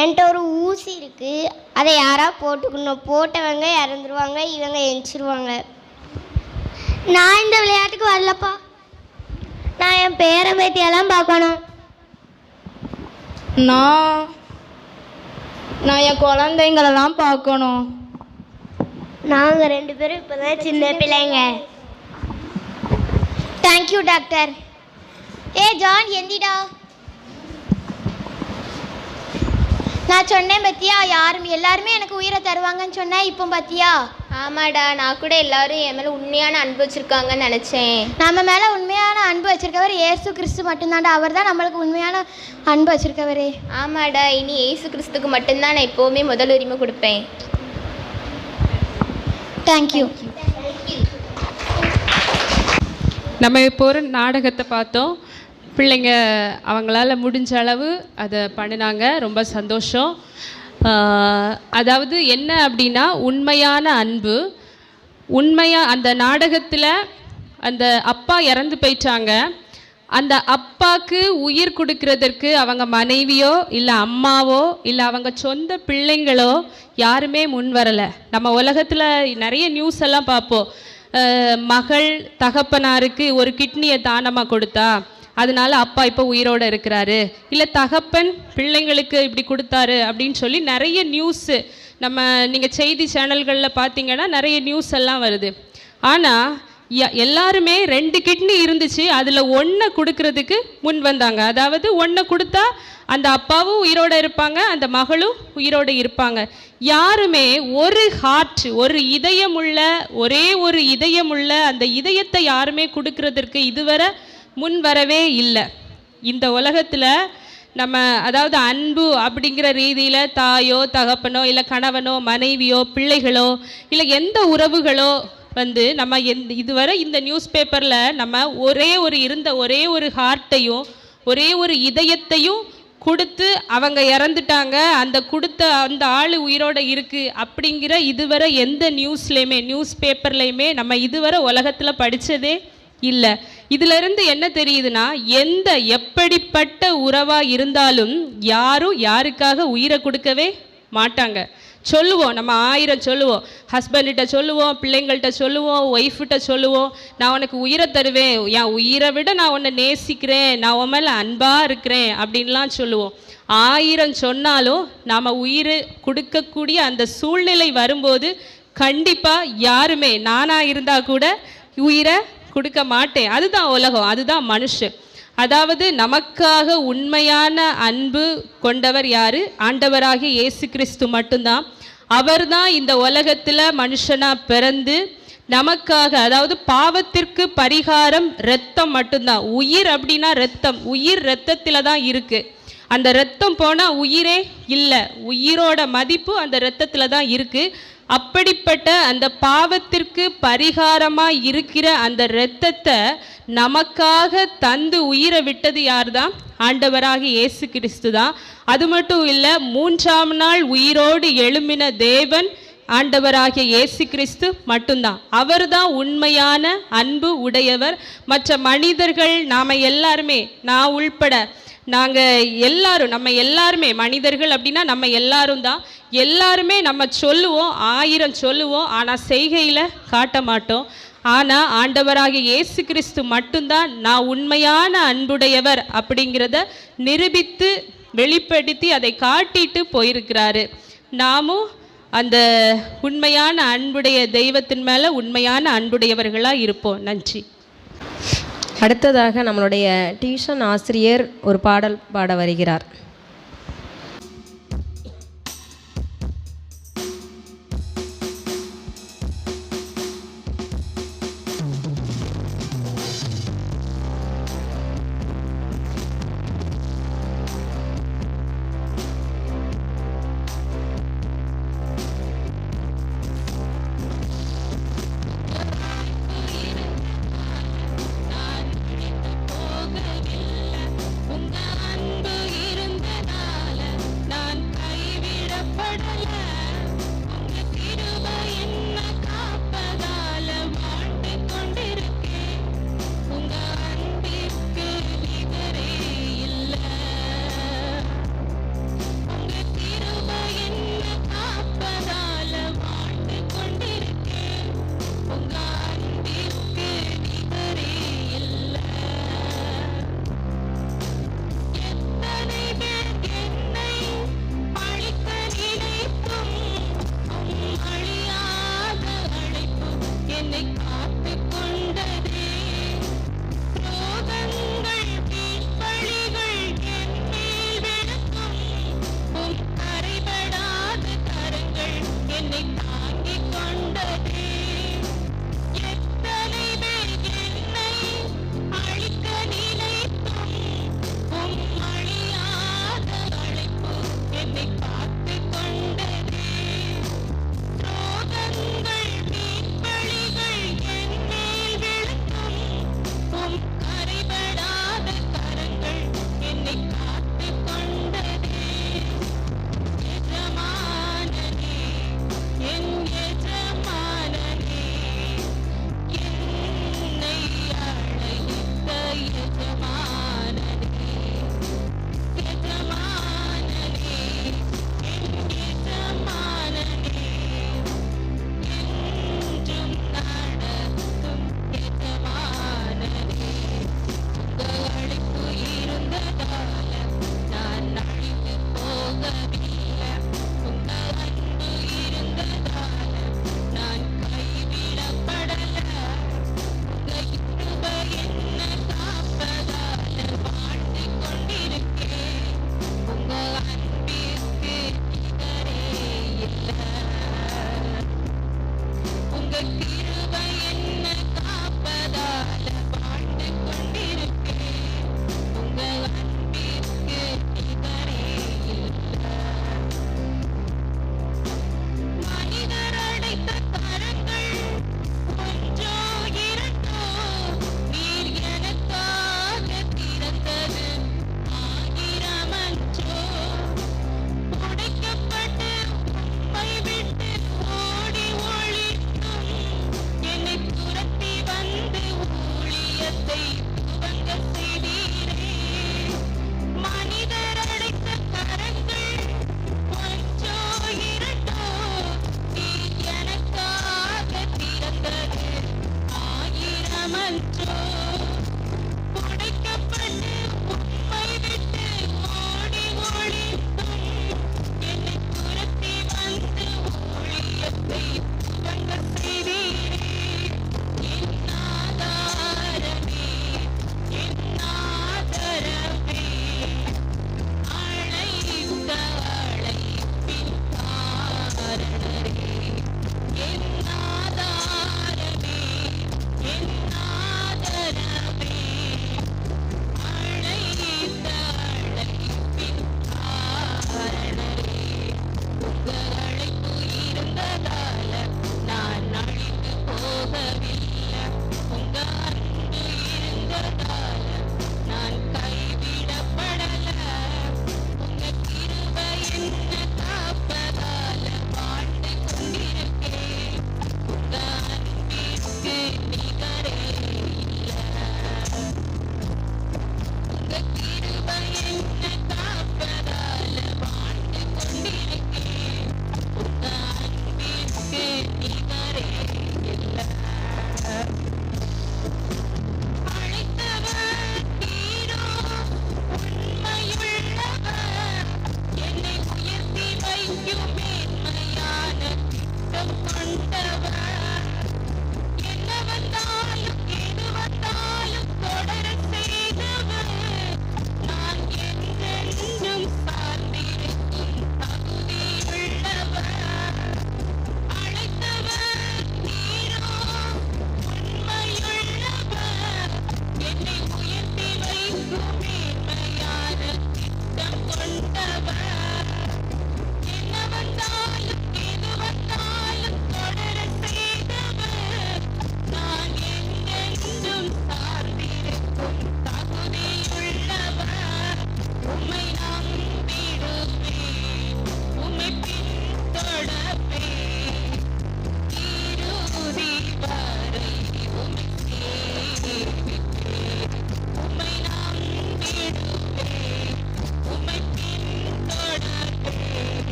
என்கிட்ட ஒரு ஊசி இருக்கு, அதை யாரா போட்டுக்கணும். போட்டவங்க இறந்துருவாங்க, இவங்க எந்திரிச்சிருவாங்க. நான் இந்த விளையாட்டுக்கு வரலப்பா. நான் என் பேரன் பேத்தியெல்லாம் பார்க்கணும். நான் என் குழந்தைங்களெல்லாம் பார்க்கணும். நாங்கள் 2 பேரும் இப்போ தான் சின்ன பிள்ளைங்க. Thank you doctor. ஜான் எந்திடா. நான் சொன்னேன் பத்தியா, எல்லாருமே எனக்கு உயிரை தருவாங்கன்னு சொன்னேன். இப்போ பத்தியா? ஆமாடா, நான் கூட எல்லாரும் என் மேலே உண்மையான அன்பு வச்சுருக்காங்கன்னு நினச்சேன். நம்ம மேலே உண்மையான அன்பு வச்சிருக்கவர் இயேசு கிறிஸ்து மட்டும்தான்டா. அவர் தான் நம்மளுக்கு உண்மையான அன்பு வச்சிருக்கவரே. ஆமாடா, இனி இயேசு கிறிஸ்துக்கு மட்டும்தான் நான் எப்போவுமே முதல் உரிமை கொடுப்பேன். தேங்க்யூ. நம்ம இப்போ ஒரு நாடகத்தை பார்த்தோம். பிள்ளைங்க அவங்களால முடிஞ்ச அளவு அதை பண்ணினாங்க. ரொம்ப சந்தோஷம். அதாவது என்ன அப்படின்னா, உண்மையான அன்பு. அந்த நாடகத்தில் அந்த அப்பா இறந்து போயிட்டாங்க. அந்த அப்பாவுக்கு உயிர் கொடுக்கறதற்கு அவங்க மனைவியோ இல்லை அம்மாவோ இல்லை அவங்க சொந்த பிள்ளைங்களோ யாருமே முன் வரலை. நம்ம உலகத்தில் நிறைய நியூஸ் எல்லாம் பார்ப்போம். மகள் தகப்பனாருக்கு ஒரு கிட்னியை தானமாக கொடுத்தா, அதனால அப்பா இப்போ உயிரோடு இருக்கிறாரு, இல்லை தகப்பன் பிள்ளைங்களுக்கு இப்படி கொடுத்தாரு அப்படின்னு சொல்லி நிறைய நியூஸு நீங்கள் செய்தி சேனல்களில் பார்த்தீங்கன்னா நிறைய நியூஸ் எல்லாம் வருது. ஆனால் எல்லாருமே 2 கிட்னி இருந்துச்சு, அதில் 1 கொடுக்கறதுக்கு முன் வந்தாங்க. அதாவது 1 கொடுத்தா அந்த அப்பாவும் உயிரோடு இருப்பாங்க, அந்த மகளும் உயிரோடு இருப்பாங்க. யாருமே ஒரு ஹார்ட், ஒரே ஒரு இதயமுள்ள அந்த இதயத்தை யாருமே கொடுக்கறதற்கு இதுவரை முன் வரவே இல்லை. இந்த உலகத்தில் அதாவது அன்பு அப்படிங்கிற ரீதியில் தாயோ தகப்பனோ இல்லை கணவனோ மனைவியோ பிள்ளைகளோ இல்லை எந்த உறவுகளோ நம்ம இதுவரை இந்த நியூஸ் பேப்பரில் நம்ம ஒரே ஒரு ஹார்ட்டையும் ஒரே ஒரு இதயத்தையும் கொடுத்து அவங்க இறந்துட்டாங்க, அந்த ஆள் உயிரோடு இருக்குது அப்படிங்கிற இதுவரை எந்த நியூஸ் பேப்பர்லையுமே நம்ம இதுவரை உலகத்தில் படித்ததே இல்லை. இதிலிருந்து என்ன தெரியுதுன்னா, எப்படிப்பட்ட உறவாக இருந்தாலும் யாரும் யாருக்காக உயிரை கொடுக்கவே மாட்டாங்க. சொல்லுவோம், நம்ம 1000 சொல்லுவோம், ஹஸ்பண்ட்கிட்ட சொல்லுவோம், பிள்ளைங்கள்ட்ட சொல்லுவோம், ஒய்ஃப்கிட்ட சொல்லுவோம், நான் உனக்கு உயிரை தருவேன், என் உயிரை விட நான் உன்னை நேசிக்கிறேன், நான் உன் மேலே அன்பாக இருக்கிறேன் அப்படின்லாம் சொல்லுவோம். 1000 சொன்னாலும் நாம் உயிர் கொடுக்கக்கூடிய அந்த சூழ்நிலை வரும்போது கண்டிப்பாக யாருமே, நானாக இருந்தால் கூட உயிரை கொடுக்க மாட்டேன். அதுதான் உலகம், அதுதான் மனுஷன். அதாவது நமக்காக உண்மையான அன்பு கொண்டவர் யாரு? ஆண்டவராகிய இயேசு கிறிஸ்து மட்டும்தான். அவர் தான் இந்த உலகத்தில் மனுஷனாக பிறந்து நமக்காக, அதாவது பாவத்திற்கு பரிகாரம் இரத்தம் மட்டும்தான். உயிர் அப்படின்னா இரத்தம், உயிர் இரத்தத்தில் தான் இருக்குது. அந்த இரத்தம் போனால் உயிரே இல்லை, உயிரோட மதிப்பு அந்த இரத்தத்தில் தான் இருக்குது. அப்படிப்பட்ட அந்த பாவத்திற்கு பரிகாரமாக இருக்கிற அந்த இரத்தத்தை நமக்காக தந்து உயிரை விட்டது யார் தான்? ஆண்டவராகி இயேசு கிறிஸ்து தான். அது மட்டும் இல்லை, 3ஆம் நாள் உயிரோடு எழும்பின தேவன் ஆண்டவராகிய இயேசு கிறிஸ்து மட்டும்தான். அவர் தான் உண்மையான அன்பு உடையவர். மற்ற மனிதர்கள் நாம் எல்லாருமே, நான் உள்பட நம்ம எல்லாருமே மனிதர்கள் அப்படின்னா நம்ம எல்லாரும் தான். எல்லாருமே நம்ம சொல்லுவோம், 1000 சொல்லுவோம், ஆனால் செய்கையில் காட்ட மாட்டோம். ஆனால் ஆண்டவராகிய இயேசு கிறிஸ்து மட்டும்தான் நான் உண்மையான அன்புடையவர் அப்படிங்கிறத நிரூபித்து வெளிப்படுத்தி அதை காட்டிட்டு போயிருக்கிறாரு. நாமும் அந்த உண்மையான அன்புடைய தெய்வத்தின் மேலே உண்மையான அன்புடையவர்களாக இருப்போம். நன்றி. அடுத்ததாக நம்மளுடைய டியூஷன் ஆசிரியர் ஒரு பாடல் பாட வருகிறார். உங்க அன்பு இருந்த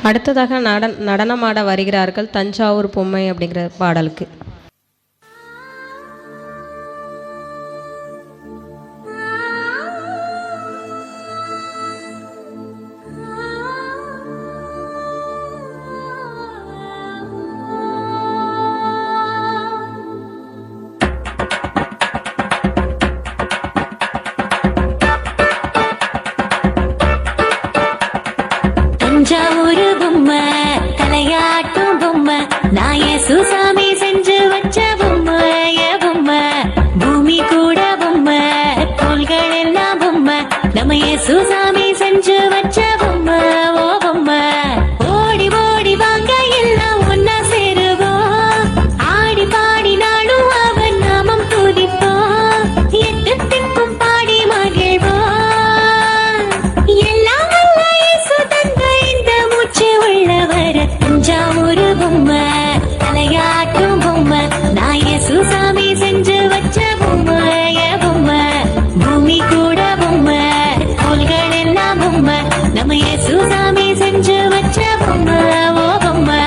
அடுத்ததாக நடனமாட வருகிறார்கள் தஞ்சாவூர் பொம்மை அப்படிங்கிற பாடலுக்கு. தஞ்சாவூர் பொம்மை தலையாட்டும் பொம்மை நான் சுசாமி செஞ்சு வச்ச பொம்மைய பொம்மை பூமி கூட பொம்மை தோள்கள் எல்லாம் பொம்மை நம்ம சுசாமி செஞ்சு வச்ச பொம்மை ஓ பொம்மை ஓடி ஓடி வாங்க எல்லாம் ஒன்னா சேருவோம் ஆடி பாடி நாளும் அவன் நாமம் துதிப்போம் எட்டு திக்கும் பாடி மகிழ்வோம் எல்லாம் தஞ்சாவூர் பொம்மை தலையாட்டும் பொம்மை நான் சுசாமி செஞ்சு வச்ச பொம்மைய பொம்மை பூமி கூட பொம்மை தோள்கள் எல்லாம் பொம்மை நம்ம சுசாமி செஞ்சு வச்ச பொம்மை ஓ பொம்மை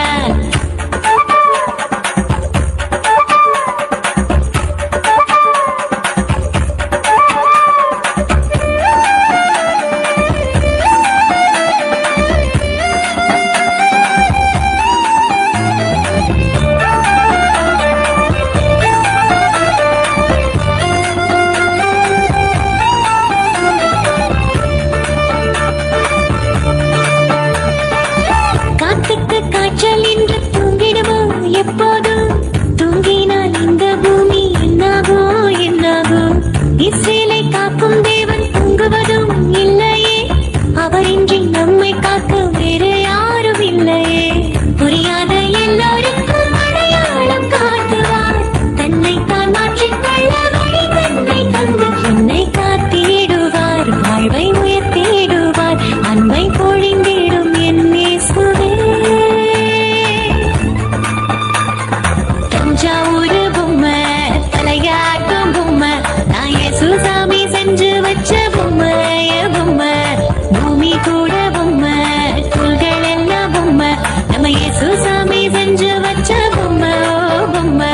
எப்போதும் தூங்கினால் இந்த பூமி என்னாகோ என்னாகோ இசைலை காக்கும் தேவன் தூங்குவதும் இல்லையே அவரின்றி நம்மை காக்க வேறு யாரும் இல்லையே புரியாத எல்லோருக்கும் அடையாளம் காட்டுவார் தன்னை தான் மாற்றிக்கொள்ள வழி தன்னை தந்து என்னை காத்திடுவார் வாழ்வை உயர்த்திடுவார் அன்பை பொழிந்திடும் என் இயேசுவே தஞ்சாவூர் பொம்மை தலையாட்டும் பொம்மை நான் சுசாமி செஞ்சு வச்ச பொம்மைய பொம்மை பூமி கூட பொம்மை தோள்கள் எல்லாம் பொம்மை நம்ம சுசாமி செஞ்சு வச்ச பொம்மை ஓ பொம்மை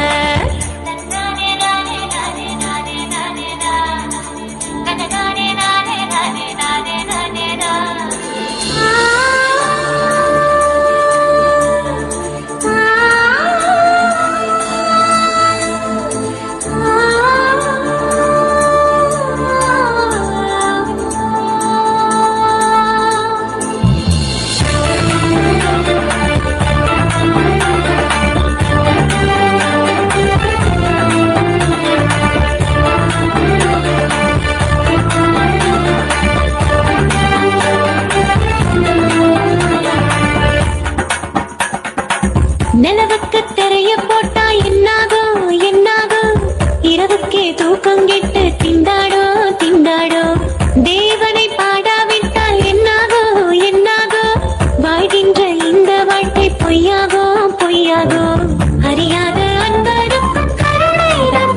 நிலவுக்கு தெரிய போட்டா என்னாகோ என்னாகோ இரவுக்கே தூக்கம் கெட்டு திண்டாடோ திண்டாடோ தேவனை பாடாவிட்டால் என்னாகோ என்னாகோ வாழ்கின்ற இந்த வாழ்க்கை பொய்யாகோ பொய்யாகோ அறியாத அன்பருக்கும் கருணை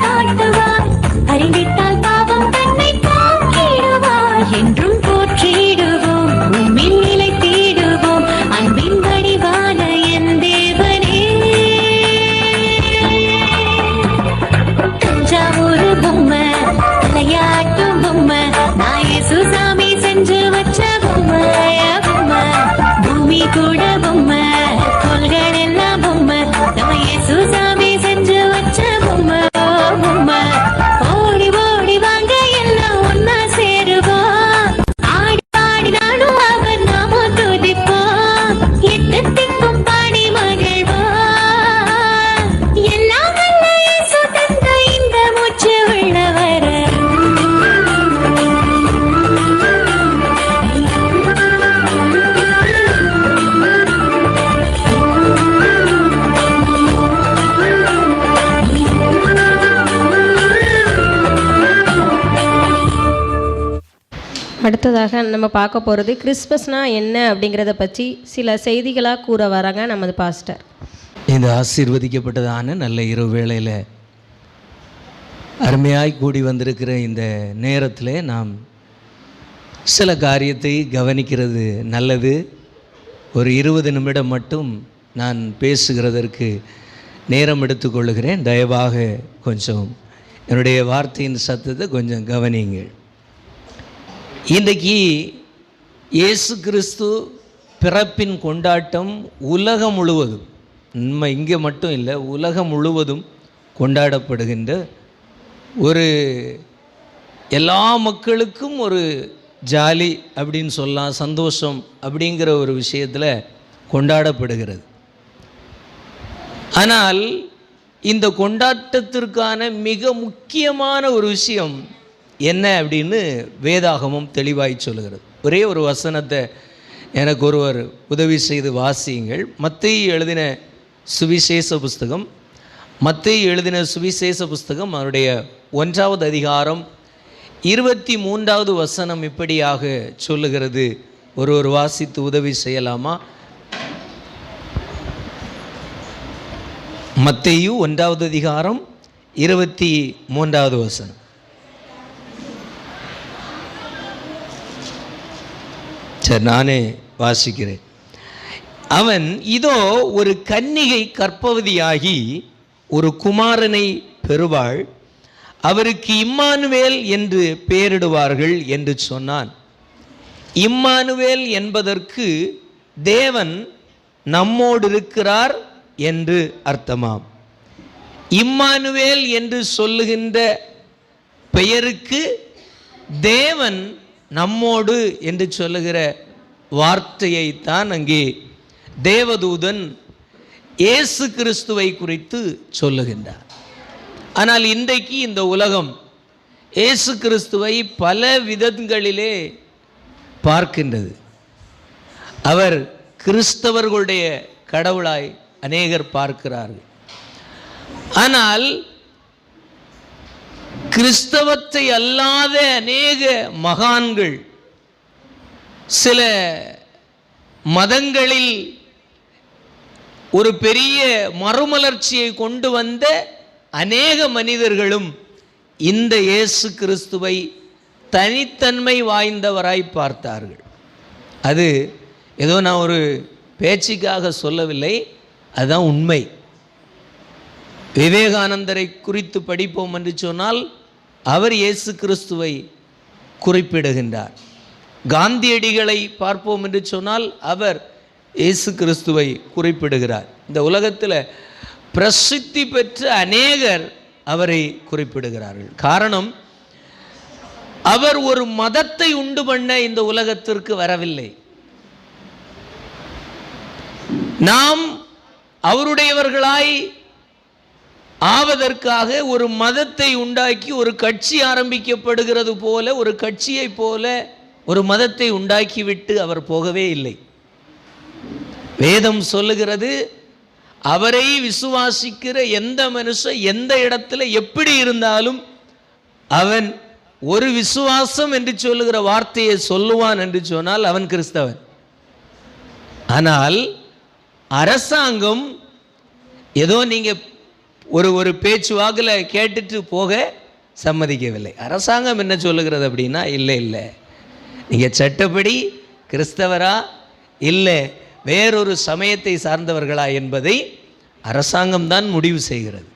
காட்டுவார் அறிந்திட்டால் பாவம் தன்னை போக்கிடுவார் என்றும் போற்றிடுவோம் உம்மில் நிலைத்திடுவோம் அன்பின் வடிவான என் தேவனே தஞ்சாவூர் பொம்மை தலையாட்டும் பொம்மை நான் சுசாமி செஞ்சு வச்ச பொம்மைய பொம்மை பூமி கூட பொம்மை அடுத்ததாக நம்ம பார்க்க போகிறது கிறிஸ்மஸ்னால் என்ன அப்படிங்கிறத பற்றி சில செய்திகளாக கூற வராங்க நமது பாஸ்டர். இந்த ஆசீர்வதிக்கப்பட்டதான நல்ல இரவு வேளையில் அருமையாய் கூடி வந்திருக்கிற இந்த நேரத்தில் நாம் சில காரியத்தை கவனிக்கிறது நல்லது. ஒரு 20 நிமிடம் மட்டும் நான் பேசுகிறதற்கு நேரம் எடுத்துக்கொள்கிறேன். தயவாக கொஞ்சம் என்னுடைய வார்த்தையின் சத்தத்தை கொஞ்சம் கவனிங்கள். இன்றைக்கு இயேசு கிறிஸ்து பிறப்பின் கொண்டாட்டம் உலகம் முழுவதும், நம்ம இங்கே மட்டும் இல்லை, உலகம் முழுவதும் கொண்டாடப்படுகின்ற ஒரு எல்லா மக்களுக்கும் ஒரு ஜாலி அப்படின்னு சொல்லலாம், சந்தோஷம் அப்படிங்கிற ஒரு விஷயத்தில் கொண்டாடப்படுகிறது. ஆனால் இந்த கொண்டாட்டத்திற்கான மிக முக்கியமான ஒரு விஷயம் என்ன அப்படின்னு வேதாகமம் தெளிவாய் சொல்லுகிறது. ஒரே ஒரு வசனத்தை எனக்கு ஒருவர் உதவி செய்து வாசியுங்கள். மத்தேயு எழுதின சுவிசேஷ புஸ்தகம், மத்தேயு எழுதின சுவிசேஷ புஸ்தகம் அவருடைய 1வது அதிகாரம் 23வது வசனம் இப்படியாக சொல்லுகிறது. ஒரு வாசித்து உதவி செய்யலாமா? மத்தேயு 1வது அதிகாரம் 23வது வசனம். சரி, நானே வாசிக்கிறேன். அவன் இதோ ஒரு கன்னிகை கர்ப்பவதியாகி ஒரு குமாரனை பெறுவாள், அவருக்கு இம்மானுவேல் என்று பெயரிடுவார்கள் என்று சொன்னான். இம்மானுவேல் என்பதற்கு தேவன் நம்மோடு இருக்கிறார் என்று அர்த்தமாம். இம்மானுவேல் என்று சொல்லுகின்ற பெயருக்கு தேவன் நம்மோடு என்று சொல்லுகிற வார்த்தையைத்தான் அங்கே தேவதூதன் இயேசு கிறிஸ்துவை குறித்து சொல்லுகின்றார். ஆனால் இன்றைக்கு இந்த உலகம் இயேசு கிறிஸ்துவை பல விதங்களிலே பார்க்கின்றது. அவர் கிறிஸ்தவர்களுடைய கடவுளாய் அநேகர் பார்க்கிறார்கள். ஆனால் கிறிஸ்தவத்தை அல்லாத அநேக மகான்கள், சில மதங்களில் ஒரு பெரிய மறுமலர்ச்சியை கொண்டு வந்த அநேக மனிதர்களும் இந்த இயேசு கிறிஸ்துவை தனித்தன்மை வாய்ந்தவராய் பார்த்தார்கள். அது ஏதோ நான் ஒரு பேச்சுக்காக சொல்லவில்லை, அதுதான் உண்மை. விவேகானந்தரை குறித்து படிப்போம் என்று சொன்னால் அவர் இயேசு கிறிஸ்துவை குறிப்பிடுகின்றார். காந்தியடிகளை பார்ப்போம் என்று சொன்னால் அவர் இயேசு கிறிஸ்துவை குறிப்பிடுகிறார். இந்த உலகத்தில் பிரசித்தி பெற்ற அநேகர் அவரை குறிப்பிடுகிறார்கள். காரணம், அவர் ஒரு மதத்தை உண்டு பண்ண இந்த உலகத்திற்கு வரவில்லை. நாம் அவருடையவர்களாய் ஆவதற்காக ஒரு மதத்தை உண்டாக்கி ஒரு கட்சி ஆரம்பிக்கப்படுகிறது போல, ஒரு கட்சியை போல ஒரு மதத்தை உண்டாக்கிவிட்டு அவர் போகவே இல்லை. வேதம் சொல்லுகிறது, அவரை விசுவாசிக்கிற எந்த மனுஷன் எந்த இடத்துல எப்படி இருந்தாலும் அவன் ஒரு விசுவாசம் என்று சொல்லுகிற வார்த்தையை சொல்லுவான் என்று சொன்னால் அவன் கிறிஸ்தவன். ஆனால் அரசாங்கம் ஏதோ நீங்கள் ஒரு பேச்சுவாக்கில் கேட்டுட்டு போக சம்மதிக்கவில்லை. அரசாங்கம் என்ன சொல்லுகிறது அப்படின்னா, இல்லை நீங்கள் சட்டப்படி கிறிஸ்தவரா இல்லை வேறொரு சமயத்தை சார்ந்தவர்களா என்பதை அரசாங்கம் தான் முடிவு செய்கிறது.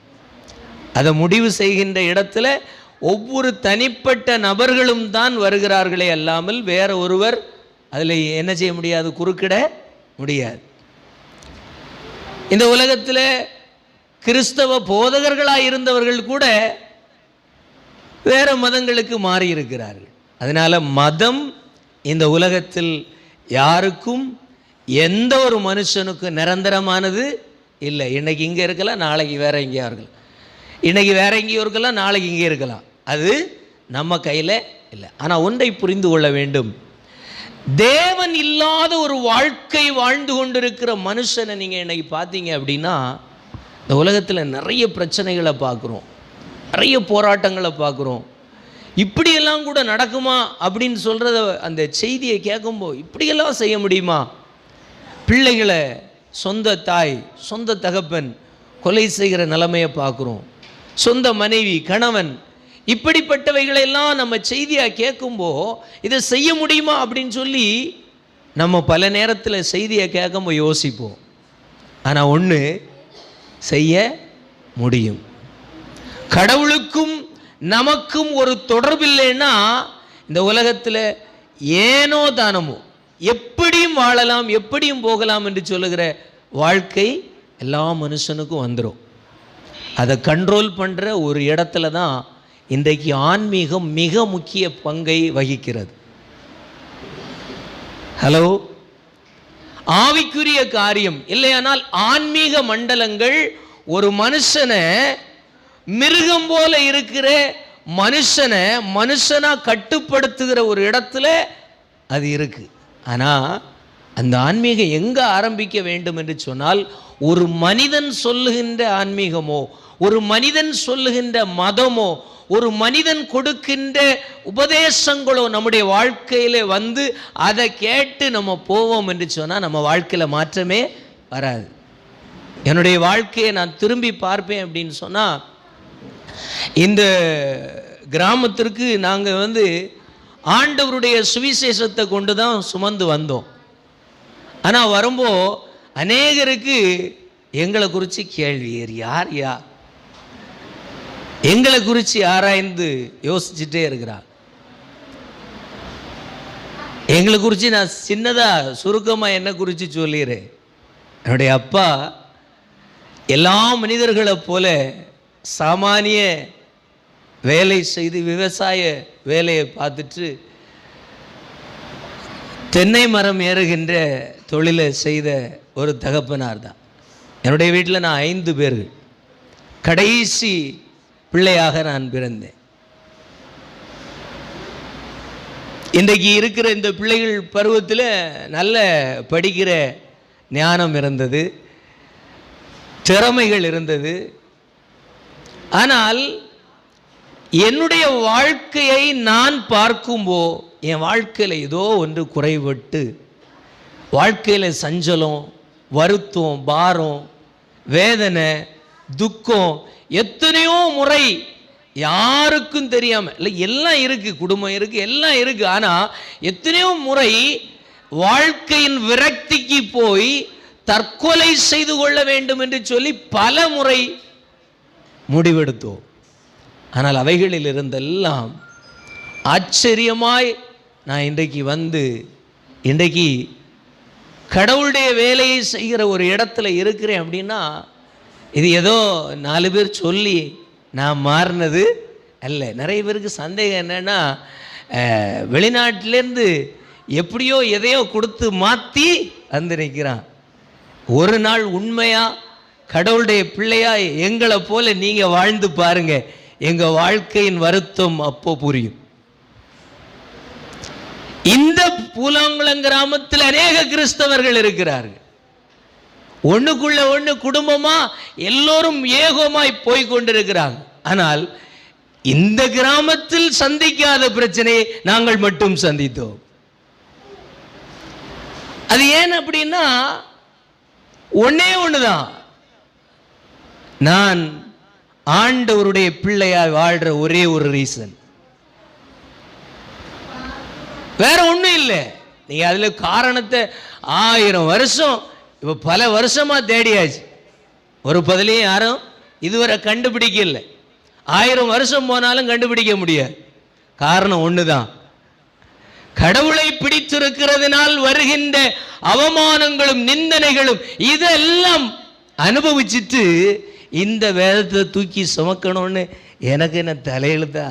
அதை முடிவு செய்கின்ற இடத்துல ஒவ்வொரு தனிப்பட்ட நபர்களும் தான் வருகிறார்களே அல்லாமல் வேற ஒருவர் அதில் என்ன செய்ய முடியாது, குறுக்கிட முடியாது. இந்த உலகத்தில் கிறிஸ்தவ போதகர்களாக இருந்தவர்கள் கூட வேறு மதங்களுக்கு மாறி இருக்கிறார்கள். அதனால் மதம் இந்த உலகத்தில் யாருக்கும் எந்த ஒரு மனுஷனுக்கும் நிரந்தரமானது இல்லை. இன்றைக்கி இங்கே இருக்கலாம், நாளைக்கு வேற எங்கேயா இருக்கலாம், இன்றைக்கி வேற எங்கேயோ இருக்கலாம், நாளைக்கு இங்கே இருக்கலாம். அது நம்ம கையில் இல்லை. ஆனால் ஒன்றை புரிந்து கொள்ள வேண்டும், தேவன் இல்லாத ஒரு வாழ்க்கை வாழ்ந்து கொண்டிருக்கிற மனுஷனை நீங்கள் இன்னைக்கு பார்த்தீங்க அப்படின்னா இந்த உலகத்தில் நிறைய பிரச்சனைகளை பார்க்குறோம், நிறைய போராட்டங்களை பார்க்குறோம். இப்படியெல்லாம் கூட நடக்குமா அப்படின்னு சொல்கிறத அந்த செய்தியை கேட்கும்போது இப்படியெல்லாம் செய்ய முடியுமா? பிள்ளைகளை சொந்த தாய் சொந்த தகப்பன் கொலை செய்கிற நிலைமையை பார்க்குறோம். சொந்த மனைவி கணவன் இப்படிப்பட்டவைகளெல்லாம் நம்ம செய்தியாக கேட்கும்போது இதை செய்ய முடியுமா அப்படின்னு சொல்லி நம்ம பல நேரத்தில் செய்தியை கேட்கும்போது யோசிப்போம். ஆனால் ஒன்று செய்ய முடியும். கடவுளுக்கும் நமக்கும் ஒரு தொடர்பில்லைன்னா இந்த உலகத்தில் ஏனோ தானமோ எப்படியும் வாழலாம் எப்படியும் போகலாம் என்று சொல்லுகிற வாழ்க்கை எல்லா மனுஷனுக்கும் வந்துடும். அதை கண்ட்ரோல் பண்ணுற ஒரு இடத்துல தான் இன்றைக்கு ஆன்மீகம் மிக முக்கிய பங்கை வகிக்கிறது. ஹலோ, ஆவிக்குரிய காரியம் இல்லையானால் ஆன்மீக மண்டலங்கள் ஒரு மனுஷனை மிருகம் போல இருக்கிற மனுஷனை மனுஷனா கட்டுப்படுத்துகிற ஒரு இடத்துல அது இருக்கு. ஆனால் அந்த ஆன்மீகம் எங்கே ஆரம்பிக்க வேண்டும் என்று சொன்னால், ஒரு மனிதன் சொல்லுகின்ற ஆன்மீகமோ ஒரு மனிதன் சொல்லுகின்ற மதமோ ஒரு மனிதன் கொடுக்கின்ற உபதேசங்களோ நம்முடைய வாழ்க்கையில் வந்து அதை கேட்டு நம்ம போவோம் என்று சொன்னால் நம்ம வாழ்க்கையில் மாற்றமே வராது. என்னுடைய வாழ்க்கையை நான் திரும்பி பார்ப்பேன் அப்படின்னு சொன்னால், இந்த கிராமத்திற்கு நாங்கள் ஆண்டவருடைய சுவிசேஷத்தை கொண்டு தான் சுமந்து வந்தோம். ஆனால் வரும்போது அநேகருக்கு எங்களை குறித்து கேள்வி, யார் எங்களை குறித்து ஆராய்ந்து யோசிச்சுட்டே இருக்கிறார். எங்களை குறித்து நான் சின்னதாக சுருக்கமாக என்ன குறித்து சொல்லிடுறேன். என்னுடைய அப்பா எல்லா மனிதர்களை போல சாமானிய வேலை செய்து விவசாய வேலையை பார்த்துட்டு தென்னை மரம் ஏறுகின்ற தொழிலை செய்த ஒரு தகப்பனார் தான். என்னுடைய வீட்டில் நான் 5 பேர்கள், கடைசி பிள்ளையாக நான் பிறந்தேன். இன்றைக்கு இருக்கிற இந்த பிள்ளைகள் பருவத்தில் நல்ல படிக்கிற ஞானம் இருந்தது, திறமைகள் இருந்தது. ஆனால் என்னுடைய வாழ்க்கையை நான் பார்க்கும்போது என் வாழ்க்கையில் ஏதோ ஒன்று குறைபட்டு, வாழ்க்கையில் சஞ்சலம், வருத்தம், பாரம், வேதனை, துக்கம் எத்தனையோ முறை யாருக்கும் தெரியாமல் இல்லை, எல்லாம் இருக்குது, குடும்பம் இருக்குது, எல்லாம் இருக்குது. ஆனால் எத்தனையோ முறை வாழ்க்கையின் விரக்திக்கு போய் தற்கொலை செய்து கொள்ள வேண்டும் என்று சொல்லி பல முறை முடிவெடுத்தோம். ஆனால் அவைகளில் இருந்தெல்லாம் ஆச்சரியமாய் நான் இன்றைக்கு கடவுளுடைய வேலையை செய்கிற ஒரு இடத்துல இருக்கிறேன். அப்படின்னா இது ஏதோ 4 பேர் சொல்லி நான் மாறினது அல்ல. நிறைய பேருக்கு சந்தேகம் என்னென்னா, வெளிநாட்டிலேருந்து எப்படியோ எதையோ கொடுத்து மாற்றி வந்து நிற்கிறான். ஒரு நாள் உண்மையாக கடவுளுடைய பிள்ளையா எங்களை போல நீங்கள் வாழ்ந்து பாருங்க, எங்கள் வாழ்க்கையின் வருத்தம் அப்போ புரியும். இந்த பூலாங்குளம் கிராமத்தில் அநேக கிறிஸ்தவர்கள் இருக்கிறார்கள். ஒண்ணுக்குள்ள ஒன்று குடும்பமா எல்லோரும் ஏகமாய் போய் கொண்டிருக்கிறாங்க. ஆனால் இந்த கிராமத்தில் சந்திக்காத பிரச்சனையை நாங்கள் மட்டும் சந்தித்தோம். அது ஏன் அப்படின்னா, ஒன்னே ஒண்ணுதான், நான் ஆண்டவருடைய பிள்ளையாய் வாழ்ற ஒரே ஒரு ரீசன், வேற ஒன்றும் இல்லை. நீங்க அதுல காரணத்தை 1000 வருஷம் இப்போ பல வருஷமா தேடியாச்சு, ஒரு பதிலையும் யாரும் இதுவரை கண்டுபிடிக்கல. 1000 வருஷம் போனாலும் கண்டுபிடிக்க முடியாது. காரணம் ஒண்ணுதான், கடவுளை பிடித்திருக்கிறதுனால் வருகின்ற அவமானங்களும் நிந்தனைகளும் இதெல்லாம் அனுபவிச்சுட்டு இந்த வேதத்தை தூக்கி சுமக்கணும்னு எனக்கு என்ன தலையெழுத்தா?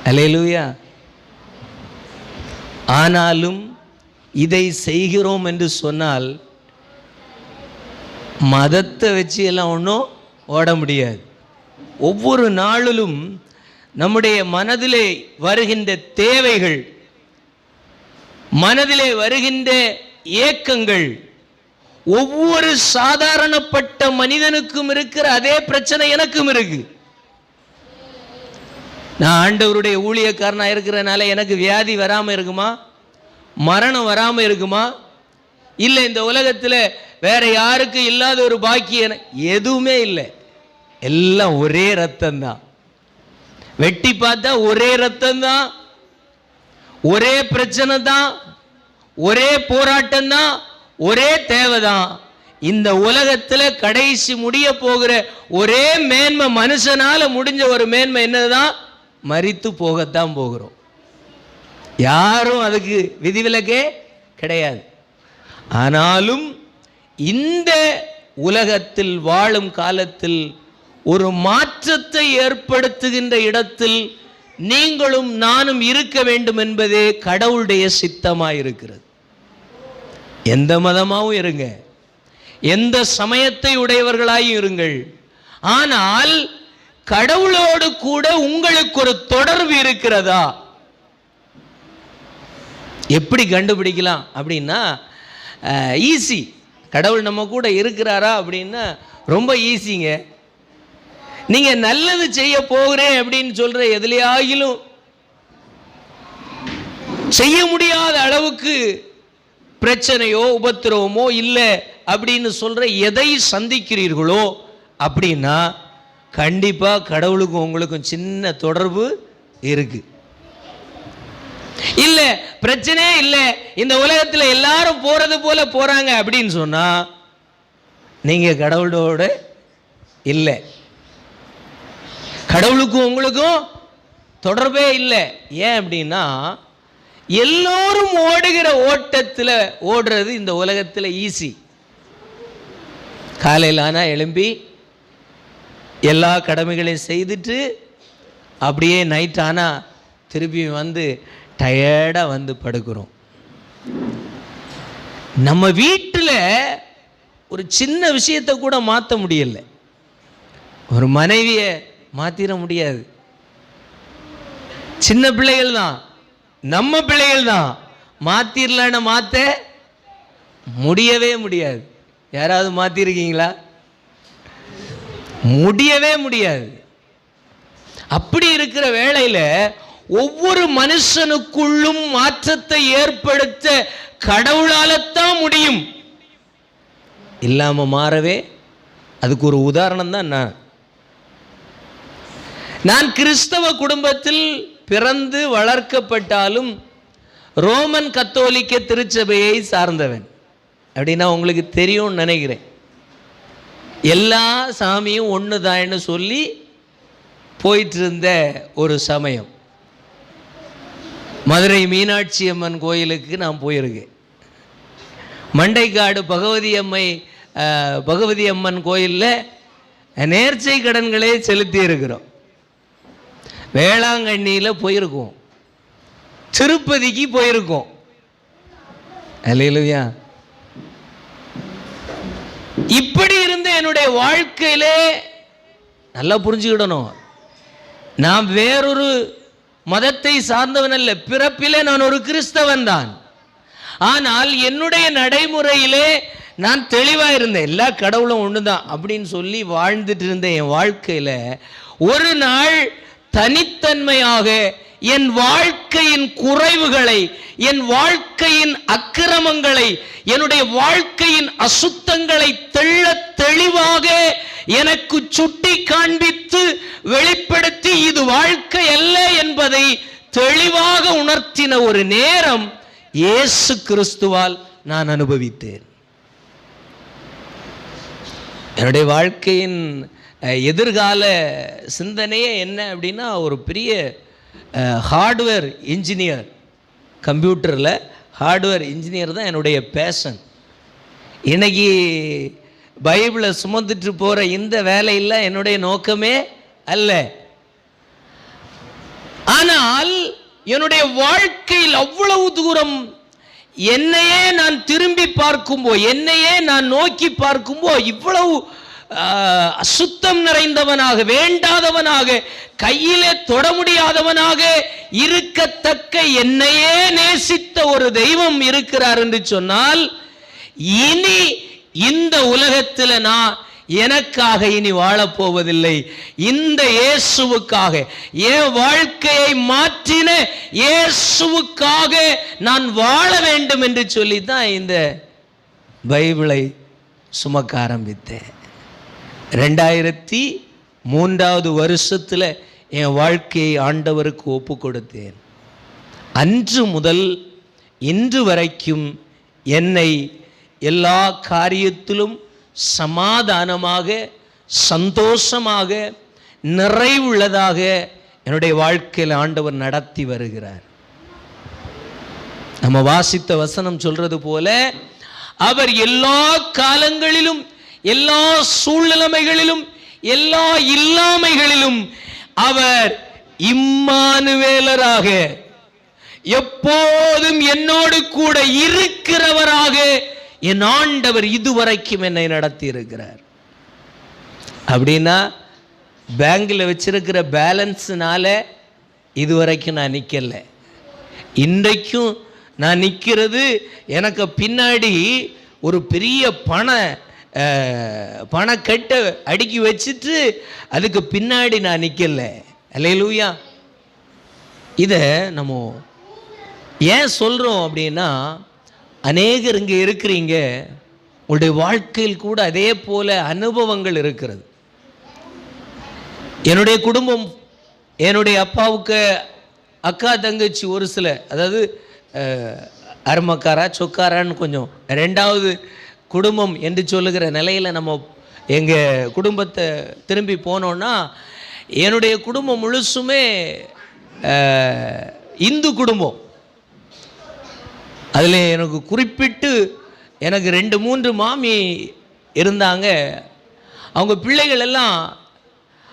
அல்லேலூயா. ஆனாலும் இதை செய்கிறோம் என்று சொன்னால் மதத்தை வச்சு எல்லாம் ஒன்றும் ஓட முடியாது. ஒவ்வொரு நாளிலும் நம்முடைய மனதிலே வருகின்ற தேவைகள், மனதிலே வருகின்ற ஏக்கங்கள், ஒவ்வொரு சாதாரணப்பட்ட மனிதனுக்கும் இருக்கிற அதே பிரச்சனை எனக்கும் இருக்கு. நான் ஆண்டவருடைய ஊழியக்காரனாக இருக்கிறனால எனக்கு வியாதி வராமல் இருக்குமா? மரணம் வராமல் இருக்குமா? இல்லை இந்த உலகத்தில் வேற யாருக்கு இல்லாத ஒரு பாக்கியம் எதுவுமே இல்லை. எல்லாம் ஒரே ரத்தம்தான். வெட்டி பார்த்தா ஒரே ரத்தம்தான், ஒரே பிரச்சனை தான், ஒரே போராட்டம் தான், ஒரே தேவைதான். இந்த உலகத்தில் கடைசி முடிய போகிற ஒரே மேன்மை, மனுஷனால முடிஞ்ச ஒரு மேன்மை என்னதுதான்? மரித்து போகத்தான் போகிறோம். யாரும் அதுக்கு விதிவிலக்கே கிடையாது. ஆனாலும் இந்த உலகத்தில் வாழும் காலத்தில் ஒரு மாற்றத்தை ஏற்படுத்துகின்ற இடத்தில் நீங்களும் நானும் இருக்க வேண்டும் என்பதே கடவுளுடைய சித்தமாயிருக்கிறது. எந்த மதமாகவும் இருங்க, எந்த சமயத்தை உடையவர்களாயும் இருங்கள், ஆனால் கடவுளோடு கூட உங்களுக்கு ஒரு தொடர்பு இருக்கிறதா? எப்படி கண்டுபிடிக்கலாம் அப்படின்னா ஈஸி. கடவுள் நம்ம கூட இருக்கிறாரா அப்படின்னா ரொம்ப ஈஸிங்க. நீங்க நல்லது செய்ய போகிறேன் அப்படின்னு சொல்ற எதுலையாகிலும் செய்ய முடியாத அளவுக்கு பிரச்சனையோ உபத்திரவமோ இல்லை அப்படின்னு சொல்ற எதை சந்திக்கிறீர்களோ அப்படின்னா கண்டிப்பா கடவுளுக்கும் உங்களுக்கும் சின்ன தொடர்பு இருக்கு. இல்ல பிரச்சனையே இல்லை, இந்த உலகத்தில் எல்லாரும் போறது போல போறாங்க அப்படின்னு சொன்னா நீங்க கடவுளோட இல்லை, கடவுளுக்கும் உங்களுக்கும் தொடர்பே இல்லை. ஏன் அப்படின்னா எல்லோரும் ஓடுகிற ஓட்டத்தில் ஓடுறது இந்த உலகத்தில் ஈஸி. காலையில் ஆனால் எழும்பி எல்லா கடமைகளையும் செய்துட்டு அப்படியே நைட் ஆனால் திருப்பி வந்து டயர்டாக வந்து படுக்கிறோம். நம்ம வீட்டில் ஒரு சின்ன விஷயத்தை கூட மாற்ற முடியலை. ஒரு மனைவியை மாற்றிட முடியாது. சின்ன பிள்ளைகள் தான், நம்ம பிள்ளைகள் தான். மாற்றிடலான்னு மாற்ற முடியவே முடியாது. யாராவது மாற்றிருக்கீங்களா? முடியவே முடியாது. அப்படி இருக்கிற வேளையில் ஒவ்வொரு மனுஷனுக்குள்ளும் மாற்றத்தை ஏற்படுத்த கடவுளால்தான் முடியும். இல்லாமல் மாறவே அதுக்கு ஒரு உதாரணம் தான் நான் கிறிஸ்தவ குடும்பத்தில் பிறந்து வளர்க்கப்பட்டாலும் ரோமன் கத்தோலிக்க திருச்சபையை சார்ந்தவன். அப்படின்னா உங்களுக்கு தெரியும்னு நினைக்கிறேன். எல்லா சாமியும் ஒன்று தான்னு சொல்லி போயிட்டு இருந்த ஒரு சமயம். மதுரை மீனாட்சி அம்மன் கோயிலுக்கு நான் போயிருக்கேன். மண்டைக்காடு பகவதி அம்மன் கோயிலில் நேர்ச்சை கடன்களே செலுத்தி இருக்கிறோம். வேளாங்கண்ணியில் போயிருக்கோம், திருப்பதிக்கு போயிருக்கோம். அல்லேலூயா. இப்படி இருந்த என்னுடைய வாழ்க்கையிலே நல்லா புரிஞ்சுக்கிடணும், நான் வேறொரு மதத்தை சார்ந்தவன் அல்ல. பிறப்பிலே நான் ஒரு கிறிஸ்தவன் தான். ஆனால் என்னுடைய நடைமுறையிலே நான் தெளிவாக இருந்தேன். எல்லா கடவுளும் ஒன்று தான் அப்படின்னு சொல்லி வாழ்ந்துட்டு இருந்த என் வாழ்க்கையில் ஒரு நாள் தனித்தன்மையாக என் வாழ்க்கையின் குறைவுகளை, என் வாழ்க்கையின் அக்கிரமங்களை, என்னுடைய வாழ்க்கையின் அசுத்தங்களை தெளிவாக எனக்கு சுட்டி காண்பித்து வெளிப்படுத்தி இது வாழ்க்கை அல்ல என்பதை தெளிவாக உணர்த்தின ஒரு நேரம் இயேசு கிறிஸ்துவால் நான் அனுபவித்தேன். என்னுடைய வாழ்க்கையின் எதிர்கால சிந்தனையே என்ன அப்படின்னா, ஒரு பெரிய ஹார்ட்வேர் இன்ஜினியர், கம்ப்யூட்டரில் ஹார்ட்வேர் இன்ஜினியர் தான் என்னுடைய பேஷன். இன்னைக்கு பைபிளை சுமந்துட்டு போகிற இந்த வேலையில் என்னுடைய நோக்கமே அல்ல. ஆனால் என்னுடைய வாழ்க்கையில் அவ்வளவு தூரம் என்னையே நான் திரும்பி பார்க்கும்போது, என்னையே நான் நோக்கி பார்க்கும்போது இவ்வளவு அசுத்தம் நிறைந்தவனாக, வேண்டாதவனாக, கையிலே தொட முடியாதவனாக இருக்கத்தக்க என்னையே நேசித்த ஒரு தெய்வம் இருக்கிறார் என்று சொன்னால், இனி இந்த உலகத்தில் நான் எனக்காக இனி வாழப்போவதில்லை, இந்த இயேசுவுக்காக, என் வாழ்க்கையை மாற்றின இயேசுவுக்காக நான் வாழ வேண்டும் என்று சொல்லி தான் இந்த பைபிளை சுமக்க ஆரம்பித்தேன். 2003 வருஷத்தில் என் வாழ்க்கையை ஆண்டவருக்கு ஒப்பு கொடுத்தேன். அன்று முதல் இன்று வரைக்கும் என்னை எல்லா காரியத்திலும் சமாதானமாக, சந்தோஷமாக, நிறைவுள்ளதாக என்னுடைய வாழ்க்கையில் ஆண்டவர் நடத்தி வருகிறார். நம்ம வாசித்த வசனம் சொல்றது போல, அவர் எல்லா காலங்களிலும், எல்லா சூழ்நிலைகளிலும், எல்லா இல்லாமைகளிலும் அவர் இம்மானுவேலராக, எப்போதும் என்னோடு கூட இருக்கிறவராக என் ஆண்டவர் இதுவரைக்கும் என்னை நடத்தி இருக்கிறார். அப்படின்னா பேங்கில் வச்சிருக்கிற பேலன்ஸ்னால இதுவரைக்கும் நான் நிற்கல. இன்றைக்கும் நான் நிற்கிறது எனக்கு பின்னாடி ஒரு பெரிய பணக்கட்டை அடுக்கி வச்சுட்டு அதுக்கு பின்னாடி நான் நிற்கல. அல்லேலூயா. இதை நம்ம ஏன் சொல்கிறோம் அப்படின்னா, அநேகர் இங்கே இருக்கிறீங்க, உங்களுடைய வாழ்க்கையில் கூட அதே போல அனுபவங்கள் இருக்கிறது. என்னுடைய குடும்பம், என்னுடைய அப்பாவுக்கு அக்கா தங்கச்சி ஒரு சில, அதாவது அருமக்காரா சொக்காரான்னு கொஞ்சம் ரெண்டாவது குடும்பம் என்று சொல்லுகிற நிலையில் நம்ம எங்கள் குடும்பத்தை திரும்பி போனோன்னா, என்னுடைய குடும்பம் முழுசுமே இந்து குடும்பம். அதில் எனக்கு குறிப்பிட்டு எனக்கு 2-3 மாமி இருந்தாங்க. அவங்க பிள்ளைகள் எல்லாம்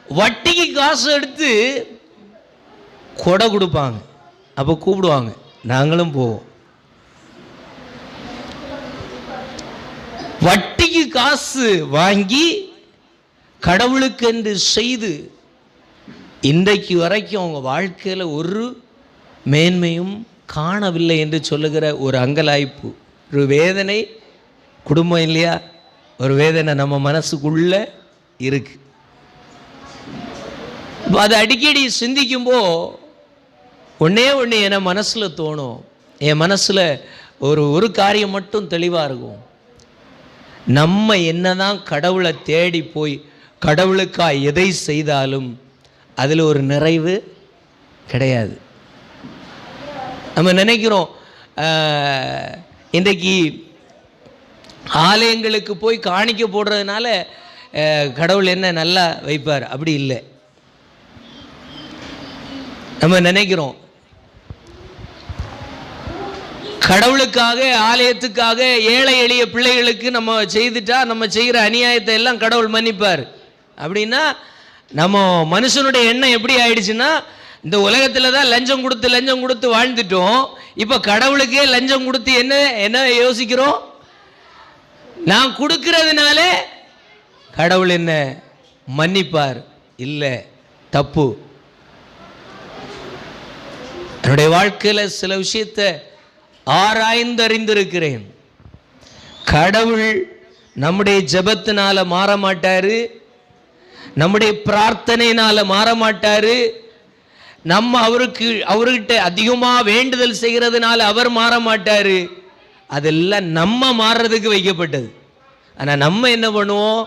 வட்டிக்கு காசு எடுத்து கொடை கொடுப்பாங்க. அப்போ கூப்பிடுவாங்க, நாங்களும் போவோம். வட்டிக்கு காசு வாங்கி கடவுளுக்கென்று செய்து இன்றைக்கு வரைக்கும் அவங்க வாழ்க்கையில் ஒரு மேன்மையும் காணவில்லை என்று சொல்லுகிற ஒரு அங்கலாய்ப்பு, ஒரு வேதனை குடும்பம் இல்லையா? ஒரு வேதனை நம்ம மனசுக்குள்ள இருக்கு. அதை அடிக்கடி சிந்திக்கும்போ ஒன்றே என மனசில் தோணும். என் மனசில் ஒரு காரியம் மட்டும் தெளிவாக இருக்கும். நம்ம என்னதான் கடவுளை தேடி போய் கடவுளுக்காக எதை செய்தாலும் அதில் ஒரு நிறைவு கிடையாது. நம்ம நினைக்கிறோம் இன்றைக்கு ஆலயங்களுக்கு போய் காணிக்க போடுறதுனால கடவுள் என்ன நல்லா வைப்பார். அப்படி இல்லை. நம்ம நினைக்கிறோம் கடவுளுக்காக, ஆலயத்துக்காக, ஏழை எளிய பிள்ளைகளுக்கு நம்ம செய்துட்டா நம்ம செய்கிற அநியாயத்தை எல்லாம் கடவுள் மன்னிப்பார். அப்படின்னா நம்ம மனுஷனுடைய எண்ணம் எப்படி ஆயிடுச்சுன்னா, இந்த உலகத்தில் தான் லஞ்சம் கொடுத்து வாழ்ந்துட்டோம். இப்போ கடவுளுக்கே லஞ்சம் கொடுத்து என்ன யோசிக்கிறோம்? நான் கொடுக்கறதுனால கடவுள் என்ன மன்னிப்பார்? இல்லை, தப்பு. என்னுடைய வாழ்க்கையில் சில விஷயத்தை ஆராய்ந்தறிந்திருக்கிறேன். கடவுள் நம்முடைய ஜெபத்தினால மாற மாட்டாரு, நம்முடைய பிரார்த்தனையினால மாற மாட்டாரு, நம்ம அவர்கிட்ட அதிகமாக வேண்டுதல் செய்கிறதுனால அவர் மாற மாட்டாரு. அதெல்லாம் நம்ம மாறுறதுக்கு வைக்கப்பட்டது. ஆனால் நம்ம என்ன பண்ணுவோம்?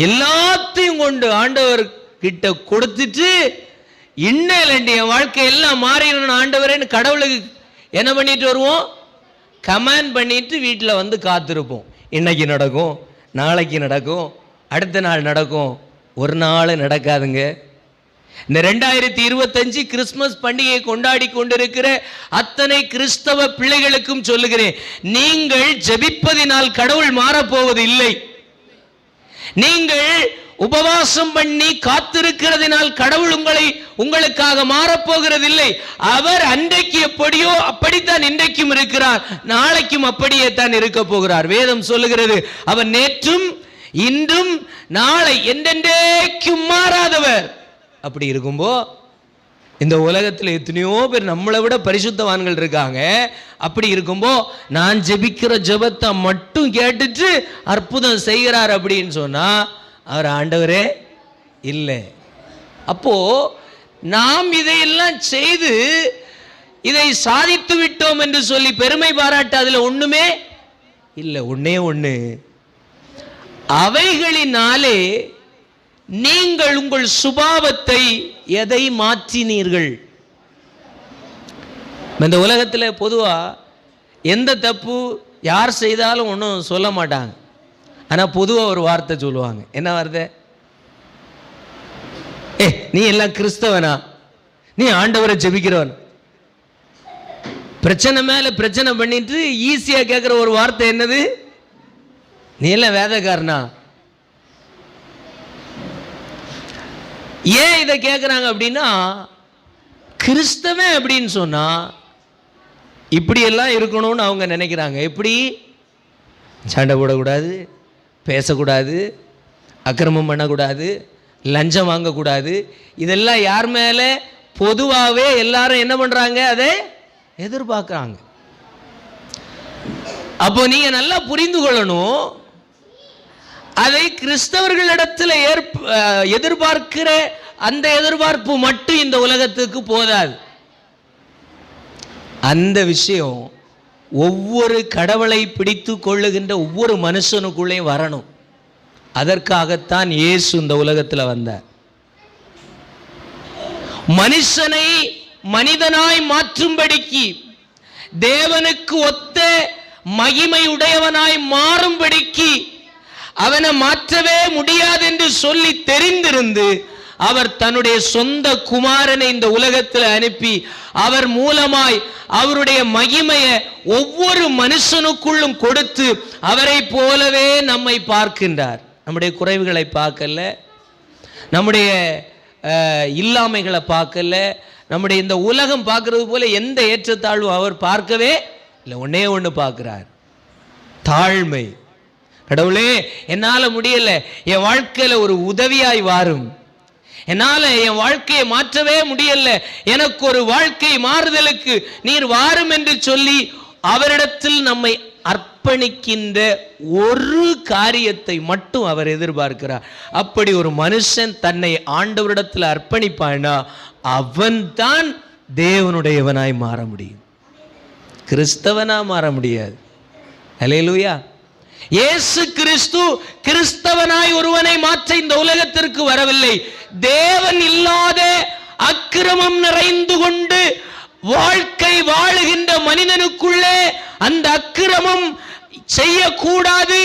எல்லாத்தையும் கொண்டு ஆண்டவர் கிட்ட கொடுத்துட்டு இன்னும் என் வாழ்க்கை எல்லாம் மாறிடணும் ஆண்டவரேன்னு கடவுளுக்கு என்ன பண்ணிட்டு வருவோம்? கமாண்ட் பண்ணிட்டு வீட்டில் வந்து காத்திருப்போம். இன்னைக்கு நடக்கும், நாளைக்கு நடக்கும், அடுத்த நாள் நடக்கும். ஒரு நாள் நடக்காதுங்க. இந்த 2025 கிறிஸ்துமஸ் பண்டிகையை கொண்டாடி கொண்டிருக்கிற அத்தனை கிறிஸ்தவ பிள்ளைகளுக்கும் சொல்லுகிறேன், நீங்கள் ஜெபிப்பதினால் கடவுள் மாறப்போவது இல்லை. நீங்கள் உபவாசம் பண்ணி காத்திருக்கிறதினால் கடவுள் உங்களுக்காக மாறப்போகிறதில்லை. அவர் அன்றைக்கு எப்படியோ அப்படித்தான் இன்றைக்கும் இருக்கிறார், நாளைக்கும் அப்படியே தான் இருக்க போகிறார். வேதம் சொல்லுகிறது, அவர் நேற்றும் இன்றும் நாளை என்றென்றைக்கும் மாறாதவர். அப்படி இருக்கும்போ இந்த உலகத்தில் எத்தனையோ பேர் நம்மளை விட பரிசுத்தவான்கள் இருக்காங்க. அப்படி இருக்கும்போ நான் ஜெபிக்கிற ஜெபத்தை மட்டும் கேட்டுட்டு அற்புதம் செய்கிறார் அப்படின்னு சொன்னா அவர் ஆண்டவரே இல்லை. அப்போ நாம் இதையெல்லாம் செய்து இதை சாதித்து விட்டோம் என்று சொல்லி பெருமை பாராட்ட அதில் ஒண்ணுமே இல்லை. ஒண்ணே ஒண்ணு, அவைகளினாலே நீங்கள் உங்கள் சுபாவத்தை எதை மாற்றினீர்கள். இந்த உலகத்தில் பொதுவா எந்த தப்பு யார் செய்தாலும் ஒன்றும் சொல்ல மாட்டாங்க. ஆனால் பொதுவாக ஒரு வார்த்தை சொல்லுவாங்க. என்ன வார்த்தை? நீ எல்லாம் கிறிஸ்தவனா, நீ ஆண்டவரை ஜெபிக்கிறவன். பிரச்சனை மேல பிரச்சனை பண்ணிட்டு ஈஸியா கேட்கிற ஒரு வார்த்தை என்னது? நீ எல்லாம் வேதக்காரனா. ஏன் இதை கேட்குறாங்க அப்படின்னா, கிறிஸ்தவன் அப்படின்னு சொன்னா இப்படியெல்லாம் இருக்கணும்னு அவங்க நினைக்கிறாங்க. எப்படி? சண்டை போடக்கூடாது, பேசக்கூடாது, அக்கிரமம் பண்ணக்கூடாது, லஞ்சம் வாங்கக்கூடாது. இதெல்லாம் யார் மேலே பொதுவாகவே எல்லாரும் என்ன பண்ணுறாங்க? அதை எதிர்பார்க்குறாங்க. அப்போ நீங்கள் நல்லா புரிந்து கொள்ளணும், அதை கிறிஸ்தவர்களிடத்தில் எதிர்பார்க்கிற அந்த எதிர்பார்ப்பு மட்டும் இந்த உலகத்துக்கு போதாது. அந்த விஷயம் ஒவ்வொரு கடவுளை பிடித்து கொள்ளுகின்ற ஒவ்வொரு மனுஷனுக்குள்ளேயும் வரணும். அதற்காகத்தான் இயேசு இந்த உலகத்தில் வந்தார். மனுஷனை மனிதனாய் மாற்றும்படிக்கு, தேவனுக்கு ஒத்த மகிமை உடையவனாய் மாறும்படிக்கு, அவனை மாற்றவே முடியாது என்று சொல்லி தெரிந்திருந்து அவர் தன்னுடைய சொந்த குமாரனை இந்த உலகத்தில் அனுப்பி அவர் மூலமாய் அவருடைய மகிமையை ஒவ்வொரு மனுஷனுக்குள்ளும் கொடுத்து அவரை போலவே நம்மை பார்க்கின்றார். நம்முடைய குறைவுகளை பார்க்கல, நம்முடைய இல்லாமைகளை பார்க்கல, நம்முடைய இந்த உலகம் பார்க்கறது போல எந்த ஏற்றத்தாழ்வும் அவர் பார்க்கவே இல்லை. ஒன்னே ஒன்று பார்க்கிறார், தாழ்மை. கடவுளே, என்னால் முடியல, என் வாழ்க்கையில் ஒரு உதவியாய் வாரும், என்னால் என் வாழ்க்கையை மாற்றவே முடியல, எனக்கு ஒரு வாழ்க்கை மாறுதலுக்கு நீர் வாரும் என்று சொல்லி அவரிடத்தில் நம்மை அர்ப்பணிக்கின்ற ஒரு காரியத்தை மட்டும் அவர் எதிர்பார்க்கிறார். அப்படி ஒரு மனுஷன் தன்னை ஆண்டவரிடத்தில் அர்ப்பணிப்பானா அவன்தான் தேவனுடையவனாய் மாற முடியும், கிறிஸ்தவனா மாற முடியாது. அல்லேலூயா. இயேசு கிறிஸ்து கிறிஸ்தவனாய் ஒருவனை மாற்ற இந்த உலகத்திற்கு வரவில்லை. தேவன் இல்லாத அக்கிரமம் நிறைந்து கொண்டு வாழ்க்கை வாழுகின்ற மனிதனுக்குள்ளே அந்த அக்கிரமம் செய்யக்கூடாது,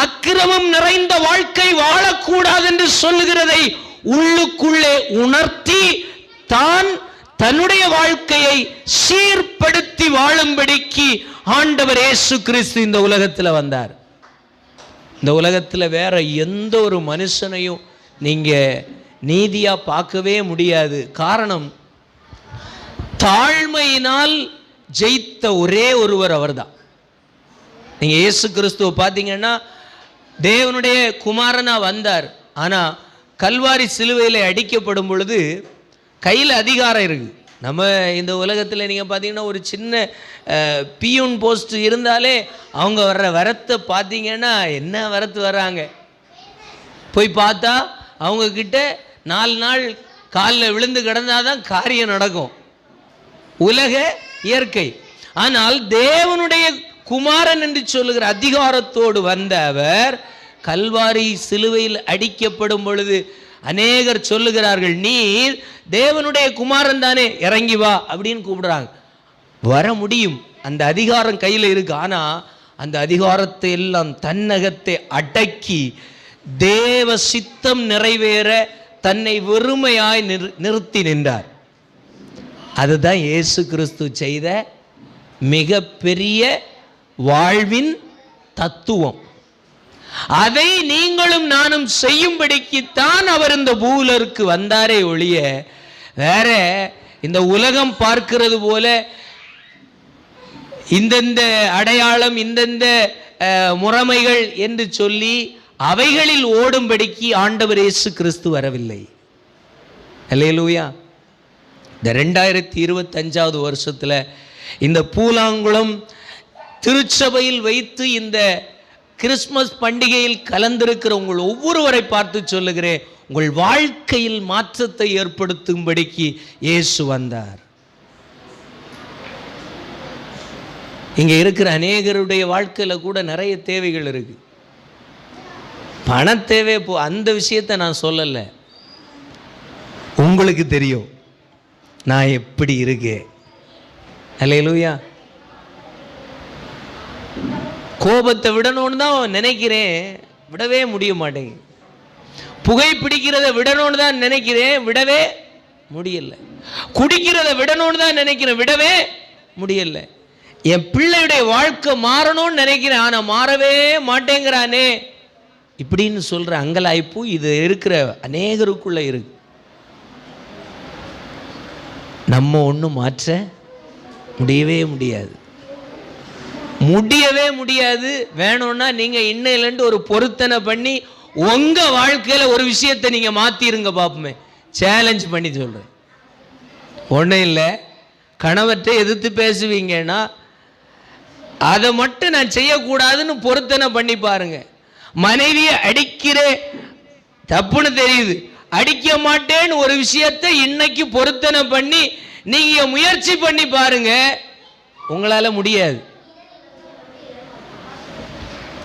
அக்கிரமம் நிறைந்த வாழ்க்கை வாழக்கூடாது என்று சொல்லுகிறதை உள்ளுக்குள்ளே உணர்த்தி தான் தன்னுடைய வாழ்க்கையை சீர்படுத்தி வாழும்படிக்கு ஆண்டவர் இயேசு கிறிஸ்து இந்த உலகத்தில் வந்தார். இந்த உலகத்தில் வேற எந்த ஒரு மனுஷனையும் நீங்க நீதியா பார்க்கவே முடியாது. காரணம், தாழ்மையினால் ஜெயித்த ஒரே ஒருவர் அவர்தான். நீங்க இயேசு கிறிஸ்துவை பார்த்தீங்கன்னா தேவனுடைய குமாரனா வந்தார். ஆனா கல்வாரி சிலுவையில் அடிக்கப்படும் பொழுது கையில் அதிகாரம் இருக்கு. நம்ம இந்த உலகத்தில் நீங்கள் பார்த்தீங்கன்னா ஒரு சின்ன பியூன் போஸ்ட் இருந்தாலே அவங்க வர்ற வரத்தை பார்த்தீங்கன்னா என்ன வரத்து வர்றாங்க, போய் பார்த்தா அவங்கக்கிட்ட 4 நாள் காலில் விழுந்து கிடந்தாதான் காரியம் நடக்கும். உலக இயற்கை. ஆனால் தேவனுடைய குமாரன் என்று சொல்லுகிற அதிகாரத்தோடு வந்த அவர் கல்வாரி சிலுவையில் அடிக்கப்படும் பொழுது அநேகர் சொல்லுகிறார்கள், நீர் தேவனுடைய குமாரன் தானே, இறங்கி வா அப்படின்னு கூப்பிடுறாங்க. வர முடியும், அந்த அதிகாரம் கையில் இருக்கு. ஆனா அந்த அதிகாரத்தை எல்லாம் தன்னகத்தை அடக்கி தேவ சித்தம் நிறைவேற தன்னை வெறுமையாய் நிறுத்தி நின்றார். அதுதான் இயேசு கிறிஸ்து செய்த மிகப்பெரிய வாழ்வின் தத்துவம். அதை நீங்களும் நானும் செய்யும்படிக்குத்தான் அவர் இந்த பூலருக்கு வந்தாரே ஒழிய வேற இந்த உலகம் பார்க்கிறது போல இந்தந்த அடையாளம் இந்தந்த முறைமைகள் என்று சொல்லி அவைகளில் ஓடும்படிக்கு ஆண்டவர் இயேசு கிறிஸ்து வரவில்லை. அல்லேலூயா. இந்த 2025வது வருஷத்தில் இந்த பூலாங்குளம் திருச்சபையில் வைத்து இந்த கிறிஸ்மஸ் பண்டிகையில் கலந்திருக்கிற உங்கள் ஒவ்வொருவரை பார்த்து சொல்லுகிறேன், உங்கள் வாழ்க்கையில் மாற்றத்தை ஏற்படுத்தும்படிக்கு இயேசு வந்தார். இங்கே இருக்கிற அநேகருடைய வாழ்க்கையில் கூட நிறைய தேவைகள் இருக்கு. பண தேவை, அந்த விஷயத்தை நான் சொல்லலை. உங்களுக்கு தெரியும் நான் எப்படி இருக்கேன். அல்லேலூயா. கோபத்தை விடணும்னு தான் நினைக்கிறேன், விடவே முடிய மாட்டேங்குது. புகைப்பிடிக்கிறத விடணும்னு தான் நினைக்கிறேன், விடவே முடியல. குடிக்கிறத விடணும்னு தான் நினைக்கிறேன், விடவே முடியல. என் பிள்ளையுடைய வாழ்க்கை மாறணும்னு நினைக்கிறேன், ஆனால் மாறவே மாட்டேங்கிறானே இப்படின்னு சொல்கிற அங்கலாய்ப்பு இது இருக்கிற அநேகருக்குள்ள இருக்கு. நம்ம ஒன்றும் மாற்ற முடியவே முடியாது, முடியவே முடியாது. வேணும்னா நீங்கள் இன்னையிலேருந்து ஒரு பொருத்தனை பண்ணி உங்கள் வாழ்க்கையில் ஒரு விஷயத்தை நீங்கள் மாற்றிருங்க பார்ப்போமே. சேலஞ்ச் பண்ணி சொல்கிறேன். ஒன்றும் இல்லை, கணவர்கிட்ட எதிர்த்து பேசுவீங்கன்னா அதை மட்டும் நான் செய்யக்கூடாதுன்னு பொருத்தனை பண்ணி பாருங்க. மனைவியை அடிக்கிற தப்புன்னு தெரியுது, அடிக்க மாட்டேன்னு ஒரு விஷயத்தை இன்னைக்கு பொருத்தனை பண்ணி நீங்க முயற்சி பண்ணி பாருங்க, உங்களால முடியாது.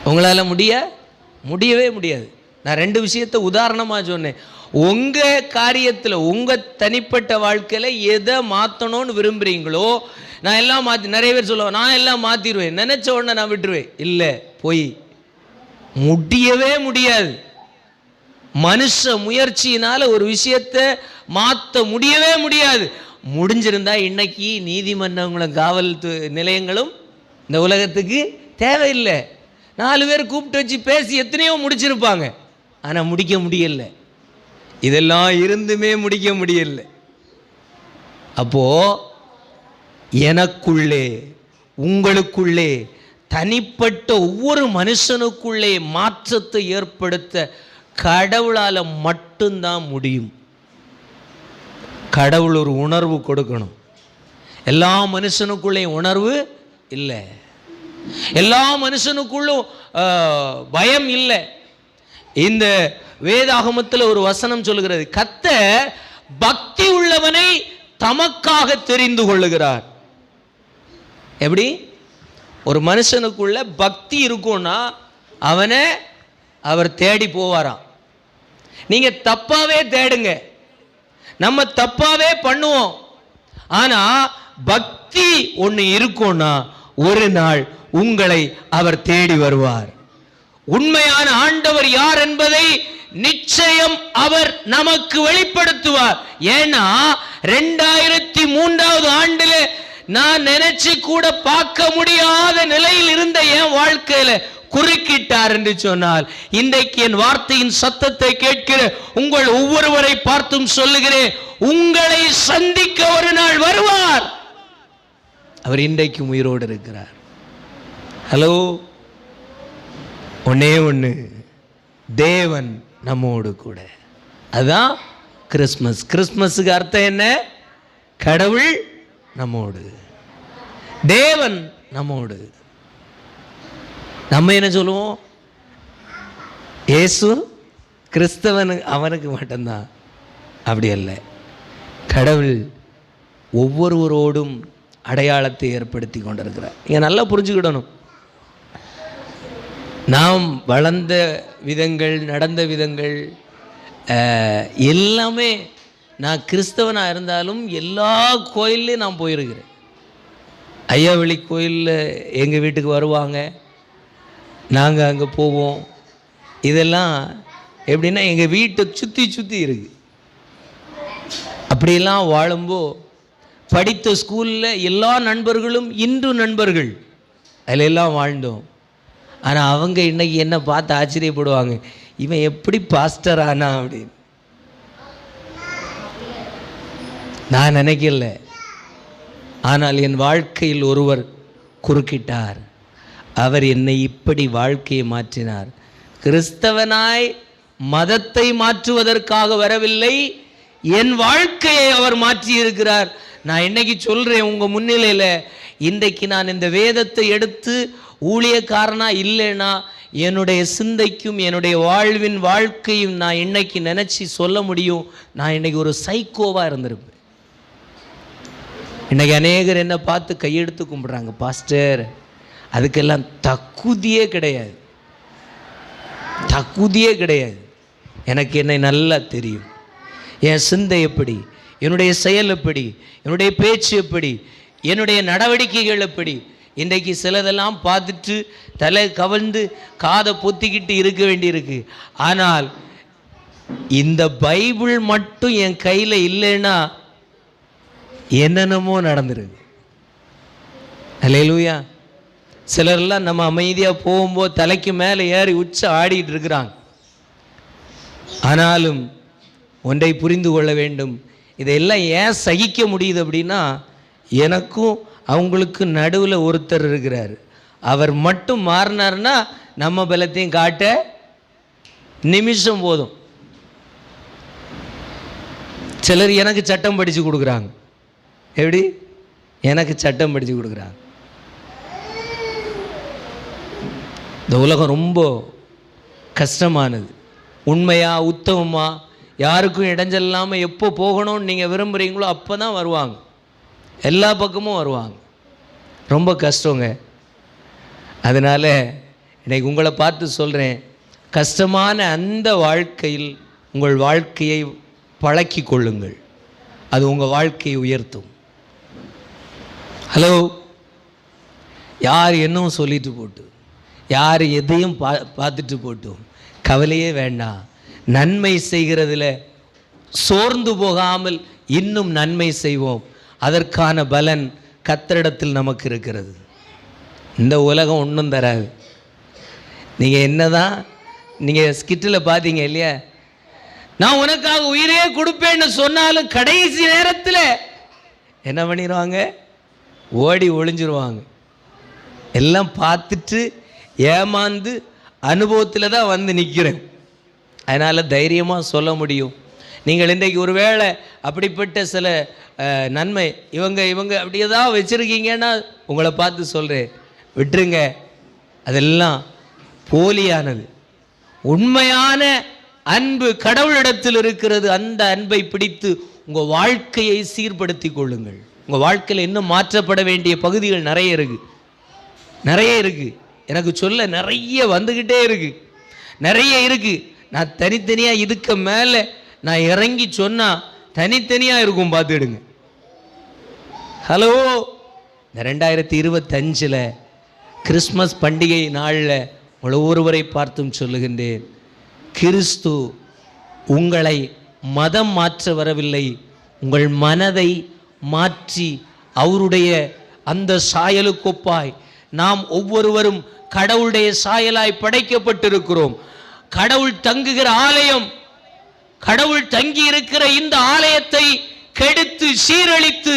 உங்களால முடியவே முடியாது. நான் 2 விஷயத்தை உதாரணமாக சொன்னேன். உங்க காரியத்தில் உங்க தனிப்பட்ட வாழ்க்கையில் எதை மாற்றணும்னு விரும்புறீங்களோ, நான் எல்லாம் மாற்றி, நிறைய பேர் சொல்லுவேன் நான் எல்லாம் மாற்றிடுவேன், நினைச்ச உடனே நான் விட்டுருவேன். இல்லை, போய் முடியவே முடியாது. மனுஷ முயற்சியினால ஒரு விஷயத்தை மாற்ற முடியவே முடியாது. முடிஞ்சிருந்தா இன்னைக்கு நீதிமன்றங்களும் காவல் நிலையங்களும் இந்த உலகத்துக்கு தேவையில்லை. 4 பேர் கூப்பிட்டு வச்சு பேசி எத்தனையோ முடிச்சிருப்பாங்க, ஆனால் முடிக்க முடியல. இதெல்லாம் இருந்துமே முடிக்க முடியல. அப்போ எனக்குள்ளே உங்களுக்குள்ளே தனிப்பட்ட ஒவ்வொரு மனுஷனுக்குள்ளே மாற்றத்தை ஏற்படுத்த கடவுளால் மட்டும்தான் முடியும். கடவுள் ஒரு உணர்வு கொடுக்கணும். எல்லா மனுஷனுக்குள்ளேயும் உணர்வு இல்லை, எல்லா மனுஷனுக்குள்ளும் பயம் இல்லை. இந்த வேதாகமத்தில் ஒரு வசனம் சொல்லுகிறது, கர்த்தர் பக்தி உள்ளவனை தமக்காக தெரிந்து கொள்ளுகிறார். எப்படி? ஒரு மனுஷனுக்குள்ள பக்தி இருக்கும்னா அவனை அவர் தேடி போவாராம். நீங்க தப்பாவே தேடுங்க, நம்ம தப்பாவே பண்ணுவோம். ஆனா பக்தி ஒன்று இருக்கும்னா ஒரு நாள் உங்களை அவர் தேடி வருவார். உண்மையான ஆண்டவர் யார் என்பதை நிச்சயம் அவர் நமக்கு வெளிப்படுத்துவார். ஏன்னா 2003வது ஆண்டுல நான் நினைச்சு கூட பார்க்க முடியாத நிலையில் இருந்த என் வாழ்க்கையில குறுக்கிட்டார் என்று சொன்னால், இன்றைக்கு என் வார்த்தையின் சத்தத்தை கேட்கிற உங்கள் ஒவ்வொருவரை பார்த்தும் சொல்லுகிறேன், உங்களை சந்திக்க ஒரு நாள் வருவார். அவர் இன்றைக்கும் உயிரோடு இருக்கிறார். ஹலோ, ஒன்னே ஒன்று, தேவன் நம்மோடு கூட. அதுதான் கிறிஸ்மஸ். கிறிஸ்மஸுக்கு அர்த்தம் என்ன? கடவுள் நம்மோடு, தேவன் நம்மோடு. நம்ம என்ன சொல்லுவோம்? இயேசு கிறிஸ்தவனு அவனுக்கு மட்டும்தான். அப்படி அல்ல, கடவுள் ஒவ்வொருவரோடும் அடையாளத்தை ஏற்படுத்தி கொண்டிருக்கிறார். நீங்கள் நல்லா புரிஞ்சுக்கிடணும். நாம் வளர்ந்த விதங்கள், நடந்த விதங்கள் எல்லாமே, நான் கிறிஸ்தவனாக இருந்தாலும் எல்லா கோயில்லையும் நான் போயிருக்கிறேன். ஐயாவளி கோயிலில் எங்கள் வீட்டுக்கு வருவாங்க, நாங்கள் அங்கே போவோம். இதெல்லாம் எப்படின்னா எங்கள் வீட்டை சுற்றி சுற்றி இருக்குது. அப்படியெல்லாம் வாழும்போது படித்த ஸ்கூலில் எல்லா நண்பர்களும் இன்று நண்பர்கள், அதில் எல்லாம் வாழ்ந்தோம். ஆனால் அவங்க இன்னைக்கு என்ன பார்த்து ஆச்சரியப்படுவாங்க, இவன் எப்படி பாஸ்டர் ஆனா அப்படின்னு. நான் நினைக்கல, ஆனால் என் வாழ்க்கையில் ஒருவர் குறுக்கிட்டார். அவர் என்னை இப்படி வாழ்க்கையை மாற்றினார். கிறிஸ்தவனாய் மதத்தை மாற்றுவதற்காக வரவில்லை, என் வாழ்க்கையை அவர் மாற்றி இருக்கிறார். நான் இன்னைக்கு சொல்றேன் உங்க முன்னிலையில, இன்றைக்கு நான் இந்த வேதத்தை எடுத்து ஊழியக்காரனா இல்லைன்னா என்னுடைய சிந்தைக்கும் என்னுடைய வாழ்க்கையும் நான் இன்னைக்கு நினைச்சு சொல்ல முடியும், நான் இன்னைக்கு ஒரு சைக்கோவா இருந்திருப்பேன். இன்னைக்கு அநேகர் என்ன பார்த்து கையெடுத்து கும்பிடுறாங்க, பாஸ்டர். அதுக்கெல்லாம் தகுதியே கிடையாது, தகுதியே கிடையாது. எனக்கு என்னை நல்லா தெரியும், என் சிந்தை எப்படி, என்னுடைய செயல் எப்படி, என்னுடைய பேச்சு எப்படி, என்னுடைய நடவடிக்கைகள் எப்படி. இன்றைக்கு சிலதெல்லாம் பார்த்துட்டு தலை கவர்ந்து காதை பொத்திக்கிட்டு இருக்க வேண்டியிருக்கு. ஆனால் இந்த பைபிள் மட்டும் என் கையில் இல்லைன்னா என்னென்னமோ நடந்துருக்கு. அல்லேலூயா. சிலர்லாம் நம்ம அமைதியாக போகும்போது தலைக்கு மேலே ஏறி உச்ச ஆடிட்டு இருக்கிறாங்க. ஆனாலும் ஒன்றை புரிந்து கொள்ள வேண்டும், இதையெல்லாம் ஏன் சகிக்க முடியுது அப்படின்னா, எனக்கும் அவங்களுக்கு நடுவில் ஒருத்தர் இருக்கிறார். அவர் மட்டும் மாறினார்னா நம்ம பலத்தையும் காட்ட நிமிஷம் போதும். சிலர் எனக்கு சட்டம் படித்து கொடுக்குறாங்க. எப்படி? எனக்கு சட்டம் படித்து கொடுக்குறாங்க. இந்த உலகம் ரொம்ப கஷ்டமானது. உண்மையா உத்தமமா யாருக்கும் இடைஞ்சல் இல்லாமல் எப்போ போகணும்னு நீங்கள் விரும்புகிறீங்களோ அப்போ தான் வருவாங்க, எல்லா பக்கமும் வருவாங்க. ரொம்ப கஷ்டங்க. அதனால் இன்னைக்கு உங்களை பார்த்து சொல்கிறேன், கஷ்டமான அந்த வாழ்க்கையில் உங்கள் வாழ்க்கையை பழக்கி கொள்ளுங்கள். அது உங்கள் வாழ்க்கையை உயர்த்தும். ஹலோ, யார் என்னவும் சொல்லிட்டு போட்டு, யார் எதையும் பார்த்துட்டு போட்டும் கவலையே வேண்டாம். நன்மை செய்கிறதுல சோர்ந்து போகாமல் இன்னும் நன்மை செய்வோம். அதற்கான பலன் கர்த்தரிடத்தில் நமக்கு இருக்கிறது. இந்த உலகம் ஒன்றும் தராது. நீங்கள் என்னதான் நீங்கள் ஸ்கிட்டில் பார்த்தீங்க இல்லையா, நான் உனக்காக உயிரே கொடுப்பேன்னு சொன்னாலும் கடைசி நேரத்தில் என்ன பண்ணிடுவாங்க, ஓடி ஒளிஞ்சிருவாங்க. எல்லாம் பார்த்துட்டு ஏமாந்து அனுபவத்தில் தான் வந்து நிற்கிறேன். அதனால் தைரியமாக சொல்ல முடியும். நீங்கள் இன்றைக்கு ஒரு வேளை அப்படிப்பட்ட சில நன்மை இவங்க அப்படியே தான் வச்சுருக்கீங்கன்னா உங்களை பார்த்து சொல்கிறேன், விட்டுருங்க. அதெல்லாம் போலியானது. உண்மையான அன்பு கடவுளிடத்தில் இருக்கிறது. அந்த அன்பை பிடித்து உங்கள் வாழ்க்கையை சீர்படுத்தி கொள்ளுங்கள். உங்கள் வாழ்க்கையில் இன்னும் மாற்றப்பட வேண்டிய பகுதிகள் நிறைய இருக்குது. எனக்கு சொல்ல நிறைய வந்துக்கிட்டே நிறைய இருக்குது. நான் தனித்தனியாக இதுக்கு மேலே நான் இறங்கி சொன்னால் தனித்தனியாக இருக்கும், பார்த்துடுங்க. ஹலோ, இந்த 2025 கிறிஸ்மஸ் பண்டிகை நாளில் உங்களை ஒருவரை பார்த்தும் சொல்லுகின்றேன், கிறிஸ்து உங்களை மதம் மாற்ற வரவில்லை, உங்கள் மனதை மாற்றி அவருடைய அந்த சாயலுக்கொப்பாய் நாம் ஒவ்வொருவரும் கடவுளுடைய சாயலாய் படைக்கப்பட்டிருக்கிறோம். கடவுள் தங்குகிற ஆலயம், கடவுள் தங்கி இருக்கிற இந்த ஆலயத்தை கெடுத்து சீரழித்து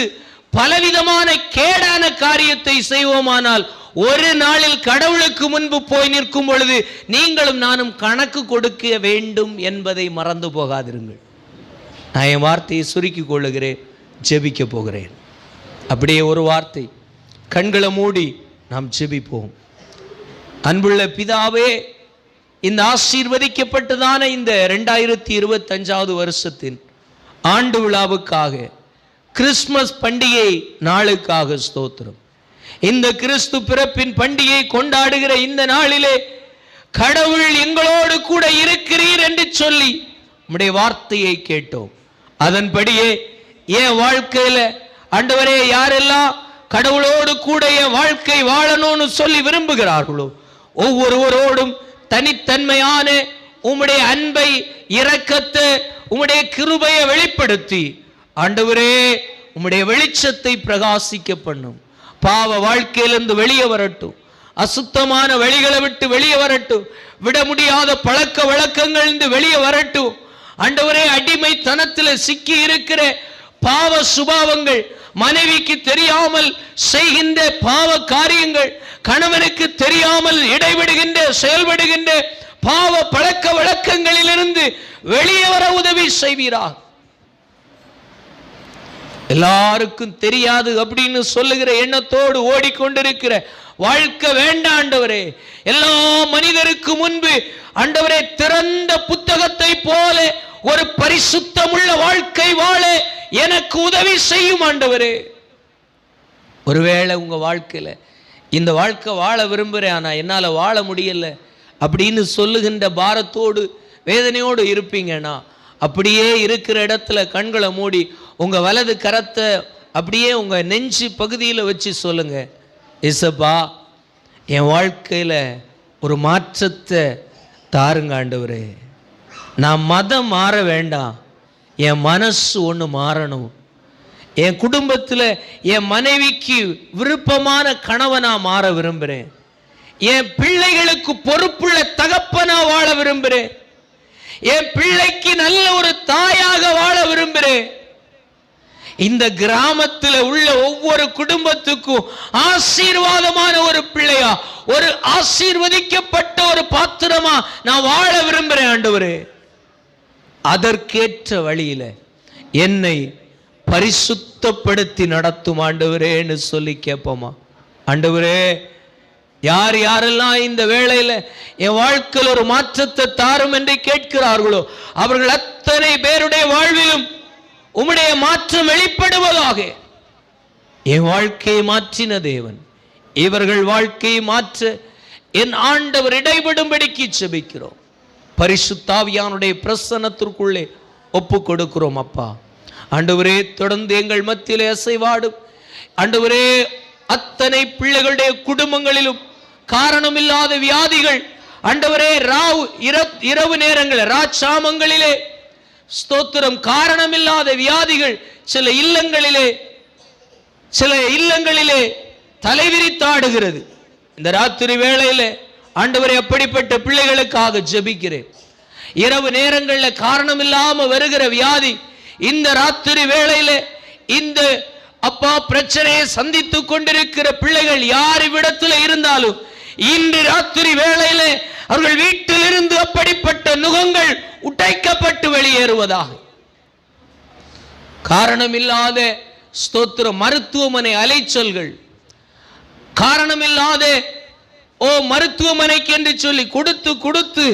பலவிதமான கேடான காரியத்தை செய்வோமானால் ஒரு நாளில் கடவுளுக்கு முன்பு போய் நிற்கும் பொழுது நீங்களும் நானும் கணக்கு கொடுக்க வேண்டும் என்பதை மறந்து போகாதிருங்கள். நான் என் வார்த்தையை சுருக்கி கொள்ளுகிறேன், ஜெபிக்க போகிறேன். அப்படியே ஒரு வார்த்தை, கண்களை மூடி நாம் ஜெபிப்போம். அன்புள்ள பிதாவே, இந்த ஆசீர்வதிக்கப்பட்டதான இந்த 2025 வருஷத்தின் ஆண்டு விழாவுக்காக, கிறிஸ்மஸ் பண்டிகை நாளுக்காக ஸ்தோத்திரம். இந்த கிறிஸ்து பிறப்பின் பண்டிகை கொண்டாடுகிற இந்த நாளிலே கடவுள் எங்களோடு கூட இருக்கிறீர் என்று சொல்லி உம்முடைய வார்த்தையை கேட்டோம். அதன்படியே என் வாழ்க்கையில ஆண்டவரே, யாரெல்லாம் கடவுளோடு கூட என் வாழ்க்கை வாழணும்னு சொல்லி விரும்புகிறார்களோ ஒவ்வொருவரோடும் தனித்தன்மையான உம்முடைய அன்பை, இரக்கத்தை, உம்முடைய கிருபையை வெளிப்படுத்தி ஆண்டவரே உம்முடைய வெளிச்சத்தை பிரகாசிக்க பண்ணும். பாவ வாழ்க்கையிலிருந்து வெளியே வரட்டும், அசுத்தமான வழிகளை விட்டு வெளியே வரட்டும், விட முடியாத பழக்க வழக்கங்களிலிருந்து வெளியே வரட்டும். ஆண்டவரே, அடிமைத்தனத்தில் சிக்கி இருக்கிற பாவ சுபாவங்கள், மனைவிக்கு தெரியாமல் செய்கின்ற பாவ காரியங்கள், கணவனுக்கு தெரியாமல் இடைவிடுகின்ற செயல்படுகின்ற பாவ பழக்க வழக்கங்களிலிருந்து வெளியே வர உதவி செய்வீராக. எல்லாருக்கும் தெரியாது அப்படின்னு சொல்லுகிற எண்ணத்தோடு ஓடிக்கொண்டிருக்கிற வாழ்க்கை வேண்டாம் ஆண்டவரே. எல்லா மனிதருக்கு முன்பு ஆண்டவரே திறந்த புத்தகத்தை போல ஒரு பரிசுத்தமுள்ள வாழ்க்கை வாழ எனக்கு உதவி செய்யும் ஆண்டவரே. ஒருவேளை உங்க வாழ்க்கையில இந்த வாழ்க்கை வாழ விரும்புகிறேன், ஆனா என்னால வாழ முடியல அப்படின்னு சொல்லுகின்ற பாரத்தோடு வேதனையோடு இருப்பீங்கன்னா, அப்படியே இருக்கிற இடத்துல கண்களை மூடி உங்க வலது கரத்தை அப்படியே உங்க நெஞ்சு பகுதியில் வச்சு சொல்லுங்க, இயேசப்பா என் வாழ்க்கையில ஒரு மாற்றத்தை தாருங்க ஆண்டவரே. நான் மதம் மாற வேண்டாம், என் மனசு ஒன்று மாறணும். என் குடும்பத்தில் என் மனைவிக்கு விருப்பமான கணவனா மாற விரும்புகிறேன். என் பிள்ளைகளுக்கு பொறுப்புள்ள தகப்பனா வாழ விரும்புகிறேன். என் பிள்ளைக்கு நல்ல ஒரு தாயாக வாழ விரும்புகிறேன். இந்த கிராமத்தில் உள்ள ஒவ்வொரு குடும்பத்துக்கும் ஆசீர்வாதமான ஒரு பிள்ளையா, ஒரு ஆசீர்வதிக்கப்பட்ட ஒரு பாத்திரமா நான் வாழ விரும்புகிறேன் ஆண்டவரே. அதற்கேற்ற வழியில என்னை பரிசுத்தப்படுத்தி நடத்தும் ஆண்டவரேன்னு சொல்லி கேட்போமா? ஆண்டவரே, யார் யாரெல்லாம் இந்த வேளையில என் வாழ்க்கையில் ஒரு மாற்றத்தை தாரும் என்று கேட்கிறார்களோ அவர்கள் அத்தனை பேருடைய வாழ்விலும் உம்முடைய மாற்றம் வெளிப்படுவதாக. என் வாழ்க்கையை மாற்றின தேவன் இவர்கள் வாழ்க்கையை மாற்ற என் ஆண்டவர் இடைபடும்படிக்கு செபிக்கிறோம். பரிசுத்தாவியானுடைய பிரசன்னத்திற்குள்ளே ஒப்பு கொடுக்கிறோம் அப்பா. ஆண்டவரே, தொடர்ந்து எங்கள் மத்தியிலே அசைவாடும் ஆண்டவரே. அத்தனை பிள்ளைகளுடைய குடும்பங்களிலும் காரணமில்லாத வியாதிகள் ஆண்டவரே, இரவு நேரங்களில் ராச்சாமங்களிலே ஸ்தோத்திரம், காரணமில்லாத வியாதிகள் சில இல்லங்களிலே தலைவிரித்தாடுகிறது. இந்த ராத்திரி வேளையில ஆண்டவரே, அப்படிப்பட்ட பிள்ளைகளுக்காக ஜெபிக்கிறேன். இரவு நேரங்களில் காரணம் இல்லாம வருகிற வியாதி இந்த ராத்திரி வேளையில இந்த அப்பா பிரச்சனையை சந்தித்துக் கொண்டிருக்கிற பிள்ளைகள் யார் இவ்விடத்தில் இருந்தாலும் இன்று ராத்திரி வேளையில அவர்கள் வீட்டில் இருந்து அப்படிப்பட்ட நுகங்கள் உடைக்கப்பட்டு வெளியேறுவதாக. காரணமில்லாத ஸ்தோத்திர மருத்துவமனை அலைச்சல்கள், காரணமில்லாத மருத்துவமனைக்கு என்று சொல்லி கொடுத்து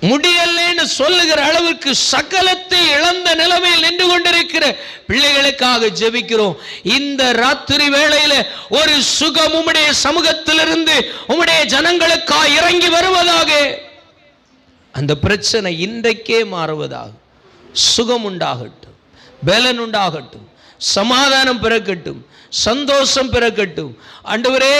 முடியலன்னு சொல்லுகிற அளவுக்கு சகலத்தை இழந்த நிலைமையில் நின்று கொண்டிருக்கிற பிள்ளைகளுக்காக ஜெபிக்கிறோம். இந்த ராத்திரி வேளையில ஒரு சுகம் உம்முடைய சமூகத்திலிருந்து உம்முடைய ஜனங்களுக்காக இறங்கி வருவதாக. அந்த பிரச்சனை இன்றைக்கே மாறுவதாக. சுகம் உண்டாகட்டும், பலன் உண்டாகட்டும், சமாதானம் பிறக்கட்டும், சந்தோஷம் பிறக்கட்டும். ஆண்டவரே,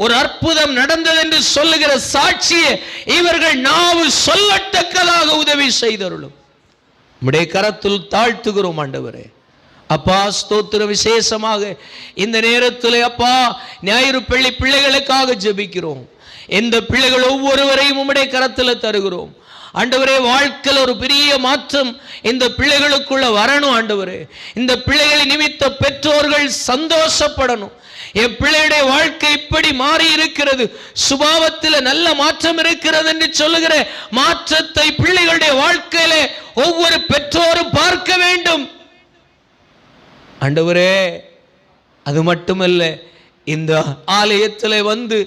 ஒரு அற்புதம் நடந்தது என்று சொல்லுகிற சாட்சியை இவர்கள் நாவு சொல்லத்தக்கதாக உதவி செய்தருளும். உம்முடைய கரத்தில் தாழ்த்துகிறோம் ஆண்டவரே. அப்பா ஸ்தோத்திர, விசேஷமாக இந்த நேரத்தில் அப்பா ஞாயிறு பள்ளி பிள்ளைகளுக்காக ஜெபிக்கிறோம். இந்த பிள்ளைகள் ஒவ்வொருவரையும் உம்முடைய கரத்தில் தருகிறோம் ஆண்டவரே. வாழ்க்கையில் ஒரு பெரிய மாற்றம் இந்த பிள்ளைகளுக்குள்ள வரணும் ஆண்டவரே. இந்த பிள்ளைகளை நிமித்த பெற்றோர்கள் சந்தோஷப்படணும். என் பிள்ளையுடைய வாழ்க்கை இப்படி மாறி இருக்கிறது, சுபாவத்தில் நல்ல மாற்றம் இருக்கிறது என்று சொல்லுகிற மாற்றத்தை பிள்ளைகளுடைய வாழ்க்கையில ஒவ்வொரு பெற்றோரும் பார்க்க வேண்டும் ஆண்டவரே. அது மட்டுமல்ல, இந்த ஆலயத்தில் வந்து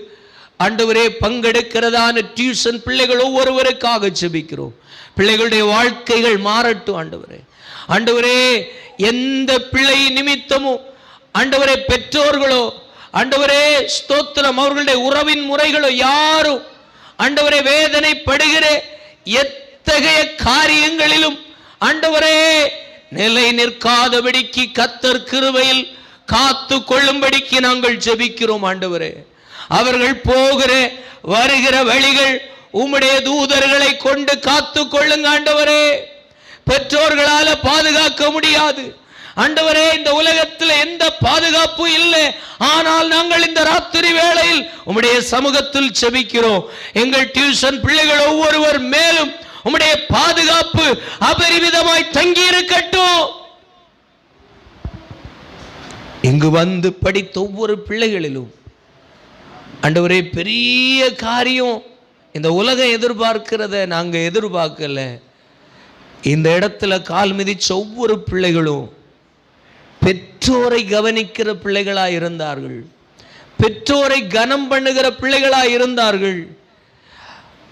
ஆண்டவரே பங்கெடுக்கிறதான டியூஷன் பிள்ளைகள் ஒவ்வொருவருக்காக ஜெபிக்கிறோம். பிள்ளைகளுடைய வாழ்க்கைகள் மாறட்டும் ஆண்டவரே. ஆண்டவரே, எந்த பிள்ளை நிமித்தமும் ஆண்டவரே பெற்றோர்களோ ஆண்டவரே ஸ்தோத்திரம் அவர்களுடைய உறவின் முறைகளோ யாரும் ஆண்டவரே வேதனைப்படுகிற எத்தகைய காரியங்களிலும் ஆண்டவரே நிலை நிற்காதபடிக்கு கர்த்தர் கிருபையில் காத்து கொள்ளும்படிக்கு நாங்கள் ஜெபிக்கிறோம் ஆண்டவரே. அவர்கள் போகிற வருகிற வழிகள் உம்முடைய தூதர்களை கொண்டு காத்து கொள்ளுங்க ஆண்டவரே. பெற்றோர்களால பாதுகாக்க முடியாது ஆண்டவரே. இந்த உலகத்தில் எந்த பாதுகாப்பு இல்லை. ஆனால் நாங்கள் இந்த ராத்திரி வேளையில் உம்முடைய சமூகத்தில் செபிக்கிறோம். எங்கள் டியூஷன் பிள்ளைகள் ஒவ்வொருவர் மேலும் உம்முடைய பாதுகாப்பு அபரிமிதமாய் தங்கி இருக்கட்டும். இங்கு வந்து படித்த ஒவ்வொரு பிள்ளைகளிலும் ஆண்டவரே பெரிய காரியம் இந்த உலகம் எதிர்பார்க்கிறத நாங்க எதிர்பார்க்கல. இந்த இடத்துல கால் மிதிச்ச ஒவ்வொரு பிள்ளைகளும் பெற்றோரை கவனிக்கிற பிள்ளைகளாய் இருந்தார்கள், பெற்றோரை கனம் பண்ணுகிற பிள்ளைகளாய் இருந்தார்கள்.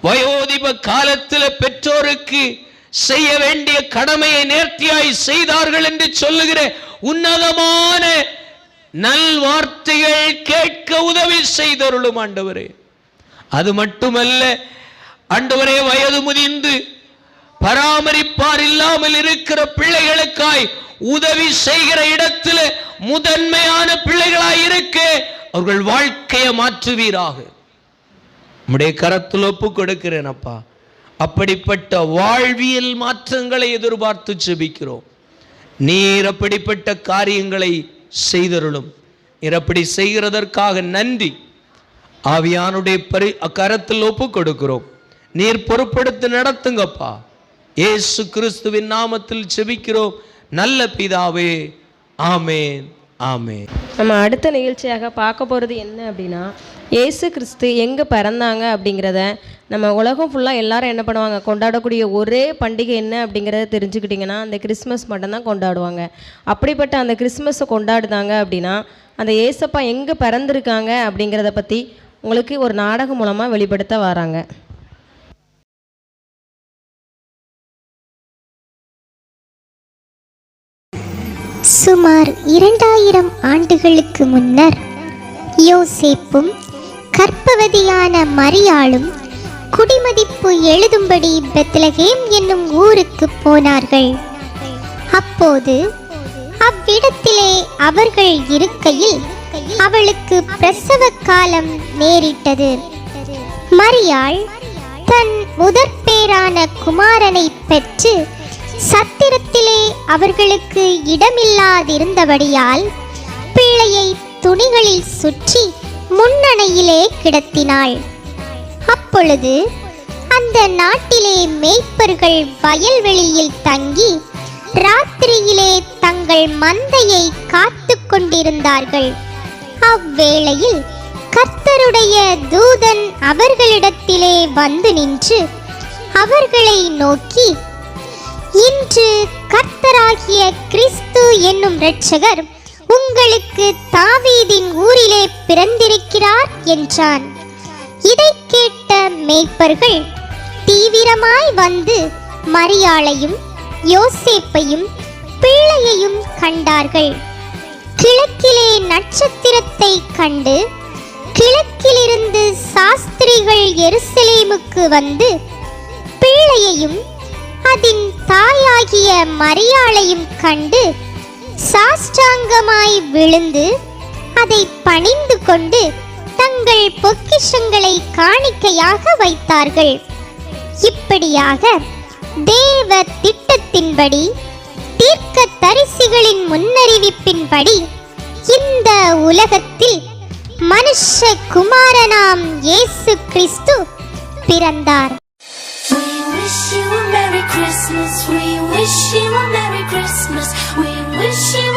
வயோதிப காலத்தில் பெற்றோருக்கு செய்ய வேண்டிய கடமையை நேர்த்தியாய் செய்தார்கள் என்று சொல்லுகிற உன்னதமான நல்வார்த்தைகள் கேட்க உதவி செய்தருளும் ஆண்டவரே. அது மட்டுமல்ல ஆண்டவரே, வயது முதிர்ந்து பராமரிப்பார் இல்லாமல் இருக்கிற பிள்ளைகளுக்காய் உதவி செய்கிற இடத்துல முதன்மையான பிள்ளைகளாய் இருக்க அவர்கள் வாழ்க்கையை மாற்றுவீராக. உம்முடைய கரத்தில் ஒப்பு கொடுக்கிறேன் அப்பா. அப்படிப்பட்ட வாழ்வியல் மாற்றங்களை எதிர்பார்த்து ஜெபிக்கிறோம். நீர் அப்படிப்பட்ட காரியங்களை செய்தருளும். நீர் அப்படி செய்கிறதற்காக நன்றி. ஆவியானுடைய கரத்தில் ஒப்பு கொடுக்கிறோம். நீர் பொறுப்படுத்தி நடத்துங்கப்பா. இயேசு கிறிஸ்துவின் நாமத்தில் ஜெபிக்கிறோம் நல்ல பிதாவே, ஆமேன், ஆமேன். நம்ம அடுத்த நிகழ்ச்சியாக பார்க்க போகிறது என்ன அப்படின்னா, இயேசு கிறிஸ்து எங்கே பிறந்தாங்க அப்படிங்கிறத நம்ம உலகம் ஃபுல்லாக எல்லாரும் என்ன பண்ணுவாங்க, கொண்டாடக்கூடிய ஒரே பண்டிகை என்ன அப்படிங்கிறத தெரிஞ்சுக்கிட்டிங்கன்னா அந்த கிறிஸ்மஸ் மட்டும்தான் கொண்டாடுவாங்க. அப்படிப்பட்ட அந்த கிறிஸ்மஸை கொண்டாடுதாங்க அப்படின்னா அந்த ஏசப்பா எங்கே பிறந்திருக்காங்க அப்படிங்கிறத பற்றி உங்களுக்கு ஒரு நாடகம் மூலமாக வெளிப்படுத்த வராங்க. சுமார் 2000 ஆண்டுகளுக்கு முன்னர் யோசேப்பும் கர்ப்பவதியான மரியாளும் குடிமதிப்பு எழுதும்படி பெத்லகேம் என்னும் ஊருக்கு போனார்கள். அப்போது அவ்விடத்திலே அவர்கள் இருக்கையில் அவளுக்கு பிரசவ காலம் நேரிட்டது. மரியாள் தன் முதற்பேரான குமாரனை பெற்று சத்திரத்திலே அவர்களுக்கு இடமில்லாதிருந்தபடியால் பிள்ளையை துணிகளில் சுற்றி முன்னணையிலே கிடத்தினாள். அப்பொழுது அந்த நாட்டிலே மேய்ப்பர்கள் வயல்வெளியில் தங்கி ராத்திரியிலே தங்கள் மந்தையை காத்து கொண்டிருந்தார்கள். அவ்வேளையில் கர்த்தருடைய தூதன் அவர்களிடத்திலே வந்து நின்று அவர்களை நோக்கி, இன்று கர்த்தராகிய கிறிஸ்து என்னும் இரட்சகர் உங்களுக்கு தாவீதின் ஊரிலே பிறந்திருக்கிறார் என்றான். இதை கேட்ட மேய்ப்பர்கள் தீவிரமாய் வந்து மரியாளையும் யோசேப்பையும் பிள்ளையையும் கண்டார்கள். கிழக்கிலே நட்சத்திரத்தை கண்டு கிழக்கிலிருந்து சாஸ்திரிகள் எருசலேமுக்கு வந்து பிள்ளையையும் அதின் தாயாகிய மரியாளையும் கண்டு சாஷ்டாங்கமாய் விழுந்து அதை பணிந்து கொண்டு தங்கள் பொக்கிஷங்களை காணிக்கையாக வைத்தார்கள். இப்படியாக தேவ திட்டத்தின்படி தீர்க்க தரிசிகளின் முன்னறிவிப்பின்படி இந்த உலகத்தில் மனுஷ குமாரனாம் இயேசு கிறிஸ்து பிறந்தார். We wish you a Merry Christmas. We wish you a Merry Christmas. We wish you